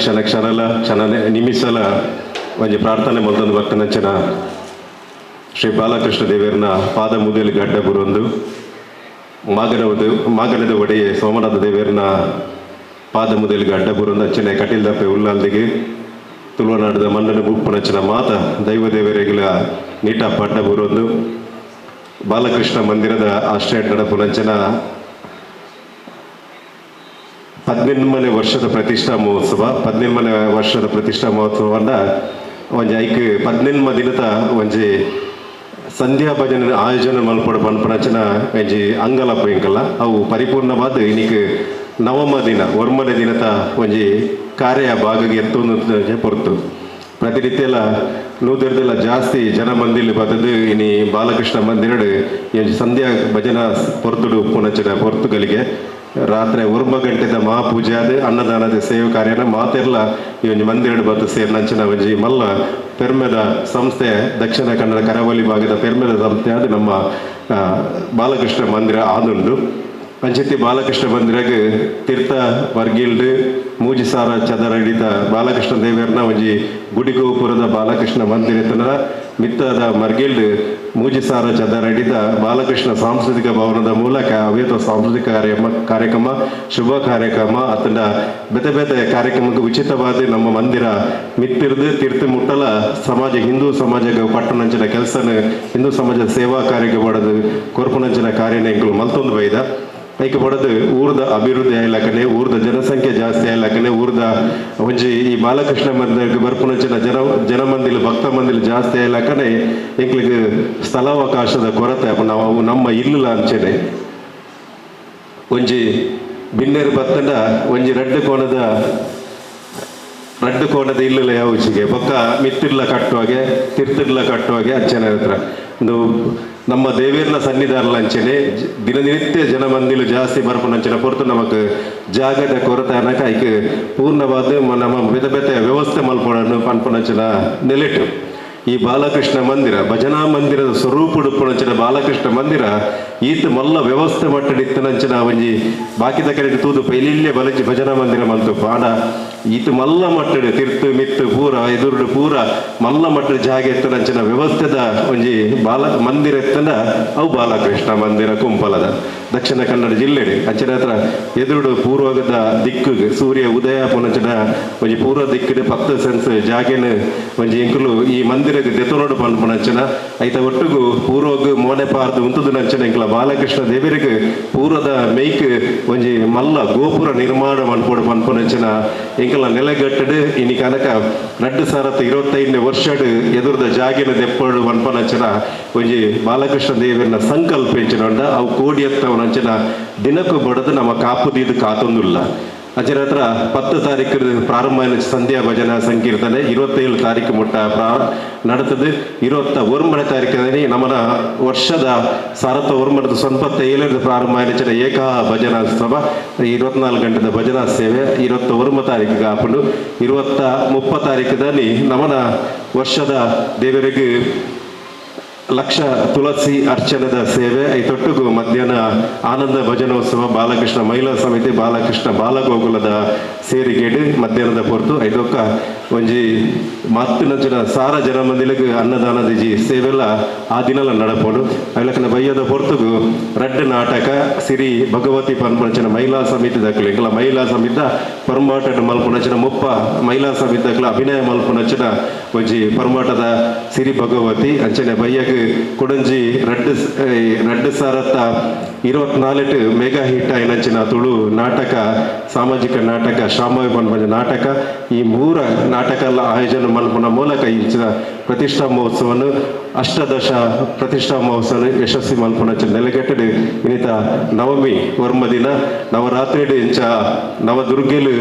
ಕ್ಷಣ ನಿಮಿಷಲ ಒಂಜಿ ಪ್ರಾರ್ಥನೆ ಮೊದಲು ಭಕ್ತನಂಚನ ಶ್ರೀ ಬಾಲಕೃಷ್ಣ ದೇವರನ ಪಾದ ಮುದೇಲಿ ಗಡ್ಡ ಬುರೊಂದು ಮಾಗನದ ಒಡೆಯೆ ಸೋಮನಾಥ ದೇವರನ ಪಾದ ಮುದೇಲಿ ಗಡ್ಡ ಬುರೊಂದು ಅಂಚನೆ ಕಟೀಲ್ದಪ್ಪೆ ಉಲ್ಲಾಲ್ದಿಗೆ ತುಳುವನಾಡದ ಮಣ್ಣನ ಮುಪ್ಪನಂಚನ ಮಾತ ದೈವ ದೇವರಿಗಳ ನೀಟ ಪಡ್ಡ ಬುರೊಂದು ಬಾಲಕೃಷ್ಣ ಮಂದಿರದ ಆಶ್ರಯ ನಡಪುನಂಚನ 18ನೇ ವರ್ಷದ ಪ್ರತಿಷ್ಠಾ ಮಹೋತ್ಸವ 18ನೇ ವರ್ಷದ ಪ್ರತಿಷ್ಠಾ ಮಹೋತ್ಸವನ ಒಂಜಿ ಐಕ್ 18ಮ ದಿನದ ಒಂಜಿ ಸಂಧ್ಯಾ ಭಜನೆ ಆಯೋಜನೆ ಮಲ್ಪಡ ಪನ್ಪನಚನ ಒಂಜಿ ಅಂಗಲಪ್ಪ ಇಂಕಲ್ಲ ಅವು ಪರಿಪೂರ್ಣವಾದ ಇನಿಕ್ ನವಮ ದಿನ ಒರ್ಮನೆ ದಿನದ ಒಂಜಿ ಕಾರ್ಯ ಭಾಗಕ್ಕೆ ಎತ್ತೊಂದು ಪೊರ್ತು ಪ್ರತಿನಿತ್ಯಲ ನೂದೆರ್ದೆಲ್ಲ ಜಾಸ್ತಿ ಜನ ಮಂದಿಲಿ ಬದದು ಇನಿ ಬಾಲಕೃಷ್ಣ ಮಂದಿರಡು ಈ ಸಂಧ್ಯಾ ಭಜನಾ ಪೊರ್ತುಡು ಪುನಚನ ಪೊರ್ತುಗಳಿಗೆ ರಾತ್ರಿ 1 ಗಂಟೆದ ಮಹಾಪೂಜೆ ಆದ ಅನ್ನದಾನದ ಸೇವೆ ಕಾರ್ಯನ ಮಾತೆಲ್ಲ ಈ ಒಂದು ಮಂದಿರಡು ಬತ್ತು ಸೇರಿ ನಂಚಿನ ಒಂಜಿ ಮಲ್ಲ ಪೆರ್ಮೆದ ಸಂಸ್ಥೆ ದಕ್ಷಿಣ ಕನ್ನಡ ಕರಾವಳಿ ಭಾಗದ ಪೆರ್ಮೆದ ಸಂಸ್ಥೆ ಆದ ನಮ್ಮ ಬಾಲಕೃಷ್ಣ ಮಂದಿರ ಆದುಂಡು ಅಂಚೆತ್ತಿ ಬಾಲಕೃಷ್ಣ ಮಂದಿರಗೆ ತೀರ್ಥ ವರ್ಗಿಲ್ಡ್ ಮೂಜಿಸಾರ ಚದರ ಹಿಡಿತ ಬಾಲಕೃಷ್ಣ ದೇವರನ ಒಂಜಿ ಗುಡಿ ಗೋಪುರದ ಬಾಲಕೃಷ್ಣ ಮಂದಿರತನ ಮಿತ್ತದ ಮರ್ಗಿಲ್ಡ್ ಮೂಜಿಸಾರ ಚದರ ಹಿಡಿದ ಬಾಲಕೃಷ್ಣ ಸಾಂಸ್ಕೃತಿಕ ಭವನದ ಮೂಲಕ ಅವೇತ ಸಾಂಸ್ಕೃತಿಕ ಕಾರ್ಯಕ್ರಮ ಶುಭ ಕಾರ್ಯಕ್ರಮ ಅತಂಡ ಬೇತೆ ಬೇತೆ ಕಾರ್ಯಕ್ರಮಕ್ಕೆ ಉಚಿತವಾದ ನಮ್ಮ ಮಂದಿರ ಮಿತ್ತಿರ್ದು ತೀರ್ಥ ಮುಟ್ಟಲ ಸಮಾಜ ಹಿಂದೂ ಸಮಾಜಕ್ಕೆ ಪಟ್ಟಣಂಚಿನ ಕೆಲಸನ ಹಿಂದೂ ಸಮಾಜದ ಸೇವಾ ಕಾರ್ಯಕ್ಕೆ ಬಡದು ಕೊರ್ಪುನಂಚಿನ ಕಾರ್ಯನ ಎಂಕಲು ಮಲ್ತೊಂದು ಬೈದ ಐಕೆ ಬಡದು ಊರ್ದ ಅಭಿವೃದ್ಧಿ ಆಯ್ಲಕ್ಕನೆ ಊರ್ದ ಜನಸಂಖ್ಯೆ ಜಾಸ್ತಿ ಆಯ್ಲಕ್ಕನೆ ಊರ್ದ ಒಂಜಿ ಈ ಬಾಲಕೃಷ್ಣ ಮಂದಿರಕ್ಕೆ ಬರ್ಪುನಂಚಿನ ಜನ ಮಂದಿಲು ಭಕ್ತ ಮಂದಿಲು ಜಾಸ್ತಿ ಆಯ್ಲಕ್ಕನೆ ಎಂಕ್ಲಿಗೆ ಸ್ಥಳಾವಕಾಶದ ಕೊರತೆ ನಾವು ನಮ್ಮ ಇಲ್ಲ ಅಂಚೆನೆ ಒಂಜಿ ಬಿನ್ನೇರು ಬತ್ತಂಡ ಒಂಜಿ ರಡ್ಡು ಕೋಣದ ಇಲ್ಲಲ್ಲ ಯಾವಚಿಗೆ ಪಕ್ಕ ಮಿತ್ತಿರ್ಲ ಕಟ್ಟುವಾಗೆ ತೀರ್ಥರ್ಲ ಕಟ್ಟುವಾಗೆ ಅಂಚನೆ ಹತ್ರ ಒಂದು ನಮ್ಮ ದೇವೇರ್ನ ಸನ್ನಿಧಾನ ಅಂಚನೆ ದಿನನಿತ್ಯ ಜನ ಮಂದಿಲು ಜಾಸ್ತಿ ಬರ್ಪುನಂಚಿನ ಹೊರತು ನಮಗೆ ಜಾಗದ ಕೊರತೆ ಅನ್ನಕ ಐಕೆ ಪೂರ್ಣವಾದ ನಮ್ಮ ಬೇತೆ ಬೇತೆ ವ್ಯವಸ್ಥೆ ಮಲ್ಪಡನ್ನು ಪನ್ಪುನಂಚಿನ ನೆಲೆಟು ಈ ಬಾಲಕೃಷ್ಣ ಮಂದಿರ ಭಜನಾ ಮಂದಿರದ ಸ್ವರೂಪ ಉಡುಪುನಂಚಿನ ಬಾಲಕೃಷ್ಣ ಮಂದಿರ ಈತ ಮಲ್ಲ ವ್ಯವಸ್ಥೆ ಮಟ್ಟಡಿತ್ತನಂಚಿನ ಒಂಜಿ ಬಾಕಿದ ಕಡೆ ತೂದು ಪೈಲಿಲ್ಲೆ ಬಲಜಿ ಭಜನಾ ಮಂದಿರ ಮಂತು ಪಾಡ ಈತ ಮಲ್ಲ ಮಟ್ಟಡು ತಿರ್ತು ಮಿತ್ತು ಪೂರ ಎದುರುಡು ಪೂರ ಮಲ್ಲ ಮಟ್ಟದ ಜಾಗ ಎತ್ತನಂಚಿನ ವ್ಯವಸ್ಥೆದ ಒಂಜಿ ಮಂದಿರ ಎತ್ತನ ಅವು ಬಾಲಕೃಷ್ಣ ಮಂದಿರ ಕುಂಪಲದ ದಕ್ಷಿಣ ಕನ್ನಡ ಜಿಲ್ಲೆಡೆ ಅಂಚನೆ ಹತ್ರ ಎದುರುಡು ಪೂರ್ವದ ದಿಕ್ಕುಗೆ ಸೂರ್ಯ ಉದಯ ಪುನಂಚಿನ ಒಂಜಿ ಪೂರ್ವ ದಿಕ್ಕಿನ 10 ಸೆನ್ಸ್ ಜಾಗೇನ ಒಂಜಿ ಎಂಕುಲು ಈ ಮಂದಿರಕ್ಕೆ ದೆತೊನೋಡು ಪನ್ಪುನಂಚಿನ ಐತ ಒಟ್ಟುಗು ಪೂರ್ವಗ್ ಮೋನೆ ಪಾರ್ದು ಉಂತುದು ನಂಚಿನ ಎಂಕಲ ಬಾಲಕೃಷ್ಣ ದೇವರಿಗೆ ಪೂರ್ವದ ಮೇಯ್ಕ್ ಒಂಜಿ ಮಲ್ಲ ಗೋಪುರ ನಿರ್ಮಾಣ ಮನ್ಪೋಡು ಪನ್ಪುನಂಚಿನ ಎಂಕಲ ನೆಲೆಗಟ್ಟಡು ಇನಿ ಕನಕ 2025ನೇ ವರ್ಷಡ್ ಎದುರದ ಜಾಗಿನ ದೆಪ್ಪಡು ಪನ್ಪನಂಚಿನ ಒಂಜಿ ಬಾಲಕೃಷ್ಣ ದೇವರನ ಸಂಕಲ್ಪ ಎಂಚಿನೊಂಡ ಅವು ಕೋಡಿ ಎತ್ತವನಂಚಿನ ದಿನಕ್ಕೂ ಬಡದು ನಮ್ಮ ಕಾಪುದೀದು ಕಾತೊಂದುಲ್ಲ ಅಂಚಿನ ಹತ್ರ 10 ತಾರೀಕು ಪ್ರಾರಂಭ ಸಂಧ್ಯಾ ಭಜನಾ ಸಂಕೀರ್ತನೆ 27 ತಾರೀಕು ಮುಟ್ಟ ನಡತದೆ 21ನೇ ತಾರೀಕಿನಲ್ಲಿ ನಮ್ಮನ ವರ್ಷದ ಸಾರಥ ವರ್ಮನದ 27 ಪ್ರಾರಂಭ ಆಯ್ನ ಏಕ ಭಜನಾ ಸಭಾ 24 ಗಂಟೆದ ಭಜನಾ ಸೇವೆ 21 ತಾರೀಕಿಗೆ ಹಾಕೊಂಡು 30 ತಾರೀಕದಲ್ಲಿ ನಮ್ಮನ ವರ್ಷದ ದೇವರಿಗೆ ಲಕ್ಷ ತುಳಸಿ ಅರ್ಚನದ ಸೇವೆ ಐತೊಟ್ಟುಗು ಮಧ್ಯಾಹ್ನ ಆನಂದ ಭಜನೋತ್ಸವ ಬಾಲಕೃಷ್ಣ ಮಹಿಳಾ ಸಮಿತಿ ಬಾಲಕೃಷ್ಣ ಬಾಲಗೋಕುಲದ ಸೇರಿಗೇಡು ಮಧ್ಯಾಹ್ನದ ಪೊರ್ತು ಐದೊಕ್ಕ ಒಂಜಿ ಮತ್ತಿನಂಚಿನ ಸಾರ ಜನ ಮಂದಿಲಿಗೆ ಅನ್ನದಾನದ ಜಿ ಸೇವೆಲ್ಲ ಆ ದಿನಲ್ಲ ನಡಪೋಡು ಐಲಕ್ಕನ ಬಯ್ಯದ ಪೊರ್ತುಗು ರಡ್ಡು ನಾಟಕ ಸಿರಿ ಭಗವತಿ ಪನ್ಪುನಂಚಿನ ಮಹಿಳಾ ಸಮಿತಿ ದಕ್ಕಲು ಇಂಕಲ ಮಹಿಳಾ ಸಮಿತ ಪರಮಾಟದ ಮಲ್ಪುನಂಚಿನ ಮುಪ್ಪ ಮಹಿಳಾ ಸಮಿತಿ ದಕ್ಕಲ ಅಭಿನಯ ಮಲ್ಪುನಂಚಿನ ಒಂಜಿ ಪರಮಾಟದ ಸಿರಿ ಭಗವತಿ ಅಂಚನೆ ಬಯ್ಯಗೆ ಕೊಡಂಜಿ ರಡ್ಡು ಸಾರತ್ತ 24 ಮೆಗಾ ಹಿಟ್ ಆಯ್ನಂಚಿನ ತುಳು ನಾಟಕ ಸಾಮಾಜಿಕ ನಾಟಕ ಶ್ರಾಮವಿ ಪನ್ಪಂಚ ನಾಟಕ ಈ 3 ನಾಟಕ ಆಯೋಜನೆ ಮಲ್ಪನ ಮೂಲಕ ಇಂಚಿನ ಪ್ರತಿಷ್ಠಾ ಮಹೋತ್ಸವನು ಅಷ್ಟದಶ ಪ್ರತಿಷ್ಠಾ ಮಹೋತ್ಸವ ಯಶಸ್ವಿ ಮಲ್ಪನಂಚಿನ ನೆಲೆಗಟ್ಟಡು ಇನ್ನಿತ ನವಮಿ ವರ್ಮ ದಿನ ನವರಾತ್ರಿ ಇಂಚ ನವದುರ್ಗೆಲು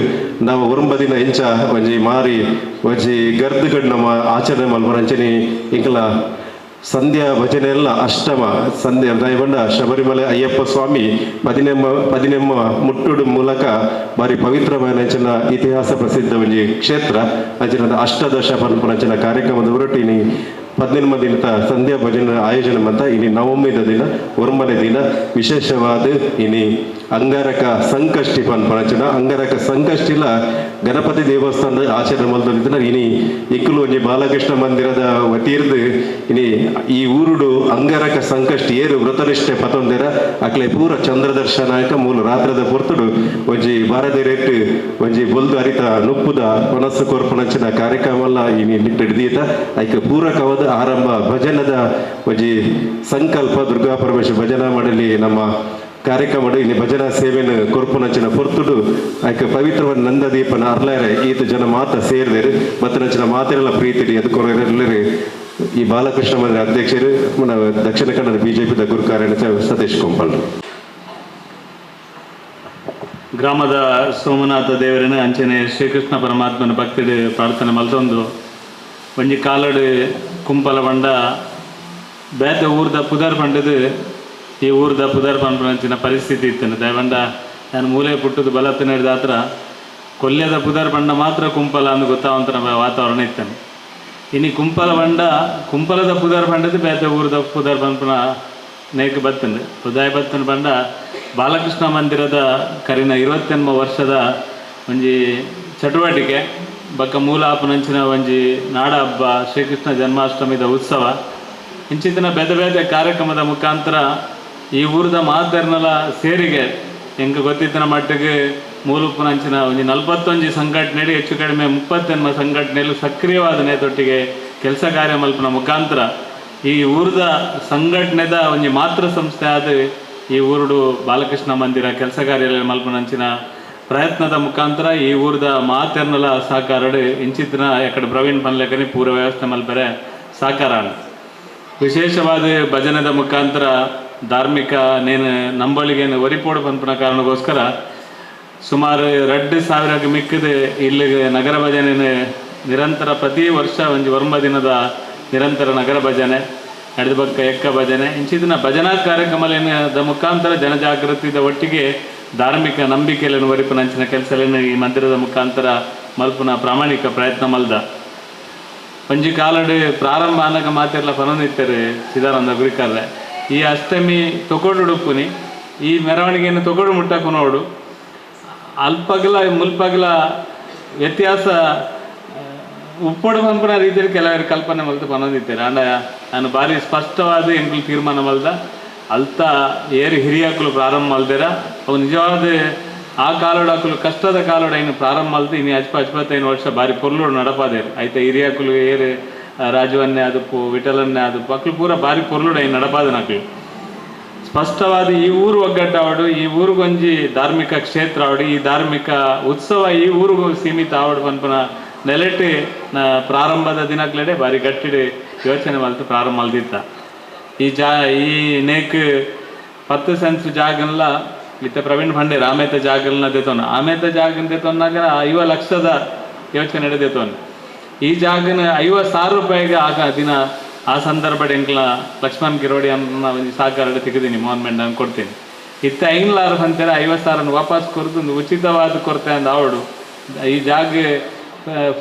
ನವ ವರ್ಮ ದಿನ ಇಂಚ ಒಂಜಿ ಮಾರಿ ಒಂಜಿ ಗರ್ದುಗಡ್ ನಮ್ಮ ಆಚರಣೆ ಮಲ್ಪನಂಚಿನಿ ಇಂಕಲ ಸಂಧ್ಯಾ ಭಜನೆ ಎಲ್ಲ ಅಷ್ಟಮ ಸಂಧ್ಯಾ ದಯವಂಡ ಶಬರಿಮಲೆ ಅಯ್ಯಪ್ಪ ಸ್ವಾಮಿ 14 ಮುಟ್ಟುಡು ಮೂಲಕ ಬಾರಿ ಪವಿತ್ರమైన ಇತಿಹಾಸ ಪ್ರಸಿದ್ಧ ಒಂಜಿ ಕ್ಷೇತ್ರ ಅಂಚಿನ ಅಷ್ಟದಶ ಪನ್ಪನಂಚಿನ ಕಾರ್ಯಕ್ರಮದ ಹೊರಟಿನಿ 18 ದಿನದ ಸಂಧ್ಯಾ ಭಜನೆ ಆಯೋಜನೆ ಅಂತ ಇನಿ ನವಮಿದ ದಿನ ಒರ್ಮನೆ ದಿನ ವಿಶೇಷವಾದ ಇನಿ ಅಂಗಾರಕ ಸಂಕಷ್ಟಿ ಪಂಚನ ಅಂಗಾರಕ ಸಂಕಷ್ಟಿಲ ಗಣಪತಿ ದೇವಸ್ಥಾನದ ಆಚರಣೆ ಮಲ್ದಿನ ಇನಿ ಇಕ್ಕಲು ಒಂಜಿ ಬಾಲಕೃಷ್ಣ ಮಂದಿರದ ವತಿರ್ದು ಇನಿ ಈ ಊರುಡು ಅಂಗಾರಕ ಸಂಕಷ್ಟಿ ಏರು ವ್ರತನಿಷ್ಠೆ ಪತೊಂದೆರ ಅಕ್ಲೆ ಪೂರ ಚಂದ್ರ ದರ್ಶನಾಯಕ ಮೂಲ ರಾತ್ರದ ಪೊರ್ತುಡು ಒಂಜಿ ಬಾರದೆ ರೇಟ್ ಒಂಜಿ ಬೊಲ್ದು ಅರಿತ ನುಪ್ಪುದ ಮನಸ್ಸು ಕೊರ್ಪಣಂಚಿನ ಕಾರ್ಯಕ್ರಮ ಇನಿ ಹಿಡಿದೀತ ಐಕೆ ಪೂರಕವಾದ ಆರಂಭ ಭಜನದ ಒಂಜಿ ಸಂಕಲ್ಪ ದುರ್ಗಾ ಪರಮೇಶ್ವರ ಭಜನಾ ಮಾಡಲಿ ನಮ್ಮ ಕಾರ್ಯಕ್ರಮ ಇಲ್ಲಿ ಭಜನಾ ಸೇವೆನ ಕೊರ್ಪುನಂಚಿನ ಪೊರ್ತುಡು ಆಯ್ಕೆ ಪವಿತ್ರವಾದ ನಂದದೀಪನ ಅರ್ಲಾರೆ ಈತ ಜನ ಮಾತ ಸೇರಿದೇರು ಮತ್ತು ನಂಚಿನ ಮಾತೆಲ್ಲ ಪ್ರೀತಿಡಿ ಅದಕ್ಕೊರೆಲ್ಲರೂ ಈ ಬಾಲಕೃಷ್ಣ ಮಂದಿರ ಅಧ್ಯಕ್ಷರು ದಕ್ಷಿಣ ಕನ್ನಡ ಬಿಜೆಪಿದ ಗುರು ಕಾರ್ಯ ಸತೀಶ್ ಕೊಂಪಲ್ ಗ್ರಾಮದ ಸೋಮನಾಥ ದೇವರನ್ನ ಅಂಚನೆ ಶ್ರೀಕೃಷ್ಣ ಪರಮಾತ್ಮನ ಭಕ್ತಿಡ್ ಪ್ರಾರ್ಥನೆ ಮಲ್ತೊಂದು ಒಂಜಿ ಕಾಲಡು ಕುಂಪಲ ಬಂಡ ಬೇತ ಊರ್ದ ಪುದರ್ ಪಂಡದು ಈ ಊರ್ದ ಪುದರ್ ಪಂಪಿನ ಪರಿಸ್ಥಿತಿ ಇತ್ತನು ದಯವಂಡ ನಾನು ಮೂಲೆ ಪುಟ್ಟದು ಬಲತ್ತು ನಡೆದಾತ್ರ ಕೊಲ್ಯದ ಪುದರ್ ಬಂಡ ಮಾತ್ರ ಕುಂಪಲ ಅಂದು ಗೊತ್ತಾವಂತ ವಾತಾವರಣ ಇತ್ತನು ಇನ್ನು ಕುಂಪಲದ ಪುದರ್ ಪಂಡದು ಬೇತ ಊರ್ದ ಪುದರ್ ಪಂಪನ ನೇಕ ಬತ್ತನು ಉದಯ ಬತ್ತನ ಬಂಡ ಬಾಲಕೃಷ್ಣ ಮಂದಿರದ ಕರಿನ 28 ವರ್ಷದ ಒಂಜಿ ಚಟುವಟಿಕೆ ಬಕ್ಕ ಮೂಲ ಆಪನಂಚಿನ ಒಂಜಿ ನಾಡ ಹಬ್ಬ ಶ್ರೀಕೃಷ್ಣ ಜನ್ಮಾಷ್ಟಮಿದ ಉತ್ಸವ ಇಂಚಿನ ಬೇರೆ ಬೇರೆ ಕಾರ್ಯಕ್ರಮದ ಮುಖಾಂತರ ಈ ಊರದ ಮಾತರ್ನಲ ಸೇರಿಗೆ ಹೆಂಗೆ ಗೊತ್ತಿತ್ತಿನ ಮಟ್ಟಿಗೆ ಮೂಲಪುನಂಚಿನ ಒಂಜಿ 41 ಸಂಘಟನೆ ಹೆಚ್ಚು ಕಡಿಮೆ 30 ಸಂಘಟನೆಯಲ್ಲೂ ಸಕ್ರಿಯವಾದ ನೇತೊಟ್ಟಿಗೆ ಕೆಲಸ ಕಾರ್ಯ ಮಲ್ಪನ ಮುಖಾಂತರ ಈ ಊರದ ಸಂಘಟನೆದ ಒಂಜಿ ಮಾತೃ ಸಂಸ್ಥೆ ಆದ ಈ ಊರುಡು ಬಾಲಕೃಷ್ಣ ಮಂದಿರ ಕೆಲಸ ಕಾರ್ಯ ಮಲ್ಪನಂಚಿನ ಪ್ರಯತ್ನದ ಮುಖಾಂತರ ಈ ಊರದ ಮಾತೆರ್ನಲ ಸಹಕಾರಡು ಇಂಚಿತ್ತಿನ ಎಕಡೆ ಪ್ರವೀಣ್ ಪನ್ಲೆಕನಿ ಪೂರ ವ್ಯವಸ್ಥೆ ಮಲ್ಪರೆ ಸಹಕಾರ ವಿಶೇಷವಾದ ಭಜನೆದ ಮುಖಾಂತರ ಧಾರ್ಮಿಕ ನೇನು ನಂಬಳಿಗೇನು ಒರಿಪೋಡು ಪಂಪನ ಕಾರಣಕ್ಕೋಸ್ಕರ ಸುಮಾರು 2,000 ಮಿಕ್ಕಿದ ಇಲ್ಲಿಗೆ ನಗರ ಭಜನೆ ನಿರಂತರ ಪ್ರತಿ ವರ್ಷ ಒಂಜಿ ವರ್ಮ ದಿನದ ನಿರಂತರ ನಗರ ಭಜನೆ ನಡೆದ ಬಕ್ಕ ಎಕ್ಕ ಭಜನೆ ಇಂಚಿದಿನ ಭಜನಾ ಕಾರ್ಯಕ್ರಮದ ಮುಖಾಂತರ ಜನಜಾಗೃತಿದ ಒಟ್ಟಿಗೆ ಧಾರ್ಮಿಕ ನಂಬಿಕೆಯನ್ನು ಒರಿಪುನಂಚಿನ ಕೆಲಸಗಳನ್ನು ಈ ಮಂದಿರದ ಮುಖಾಂತರ ಮಲ್ಪುನ ಪ್ರಾಮಾಣಿಕ ಪ್ರಯತ್ನ ಮಲ್ದ ಒಂಜಿ ಕಾಲಡು ಪ್ರಾರಂಭ ಅನ್ನಕ ಮಾತೆಲ್ಲ ಪನೊಂದಿತ್ತಾರೆ ಸಿದಾನಂದ ಗುರಿಕಾರ್ರೆ ಈ ಅಷ್ಟಮಿ ತೊಗೊಡು ಉಡುಪುನಿ ಈ ಮೆರವಣಿಗೆಯನ್ನು ತೊಗೊಡು ಮುಟ್ಟಕು ನೋಡು ಅಲ್ಪಗಲ ಮುಲ್ಪಗಲ ವ್ಯತ್ಯಾಸ ಉಪ್ಪೊಡು ಪಂಪನ ರೀತಿಯಲ್ಲಿ ಕೆಲವರು ಕಲ್ಪನೆ ಮಲ್ತು ಪನೊಂದಿತ್ತಾರೆ ಅಂಡ ನಾನು ಭಾರಿ ಸ್ಪಷ್ಟವಾದ ಎಂಕುಲು ತೀರ್ಮಾನ ಮಲ್ದ ಅಲ್ತ ಏರು ಹಿರಿಯಾಕುಲು ಪ್ರಾರಂಭ ಮಲ್ದಿರ ಅವು ನಿಜವಾದ ಆ ಕಾಲೋಡಾಕುಲು ಕಷ್ಟದ ಕಾಲೋಡ ಇನ್ನು ಪ್ರಾರಂಭ ಮಲ್ತು ಇನ್ನು 25 ವರ್ಷ ಭಾರಿ ಪೊರ್ಲೋಡು ನಡಪಾದೇರು ಆಯ್ತಾ ಹಿರಿಯಾಕುಲು ಏರು ರಾಜವನ್ನೇ ಆದಪ್ಪು ವಿಠಲನ್ನೇ ಆದಪ್ಪು ಅಕ್ಲು ಪೂರ ಭಾರಿ ಪೊರ್ಲೋಡು ಇನ್ನು ನಡಪಾದನಕ್ಲು ಸ್ಪಷ್ಟವಾದ ಈ ಊರು ಒಗ್ಗಟ್ಟಾವಡು ಈ ಊರಿಗೊಂಜಿ ಧಾರ್ಮಿಕ ಕ್ಷೇತ್ರ ಆವಡು ಈ ಧಾರ್ಮಿಕ ಉತ್ಸವ ಈ ಊರಿಗೂ ಸೀಮಿತ ಆವಡು ಪನ್ಪನ ನೆಲೆಟ್ಟು ಪ್ರಾರಂಭದ ದಿನಕ್ಲೆಡೆ ಭಾರಿ ಗಟ್ಟಿಡು ಯೋಚನೆ ಮಲ್ತು ಪ್ರಾರಂಭ ಮಲ್ದಿತ್ತ ಈ ನೇಕ್ 10 ಸೆನ್ಸ್ ಜಾಗನ್ಲ ಇತ್ತ ಪ್ರವೀಣ್ ಭಂಡೇರ್ ಆಮೇತ ಜಾಗಲ್ನ ದೇತೋನ ಆಮೇತ ಜಾಗನ ದೇತೋನಾಗ 5 ಲಕ್ಷದ ಯೋಚನೆ ನಡೆದೇತೋನ್ ಈ ಜಾಗನ 50,000 ರೂಪಾಯಿಗೆ ಆಗ ದಿನ ಆ ಸಂದರ್ಭ ಎಂಕ್ಲ ಲಕ್ಷ್ಮಣ್ ಕಿರೋಡಿ ಅನ್ನ ಒಂದು ಸಹಕಾರ ತೆಗೆದೀನಿ ಮೋಹನ್ಮೆಂಟ್ ನಾನು ಕೊಡ್ತೀನಿ ಇತ್ತ 5,000 ಅಂತಾರೆ 50,000 ವಾಪಸ್ ಕೊಡ್ತು ಉಚಿತವಾದ ಕೊರತೆ ಅಂದ ಅವಡು ಈ ಜಾಗ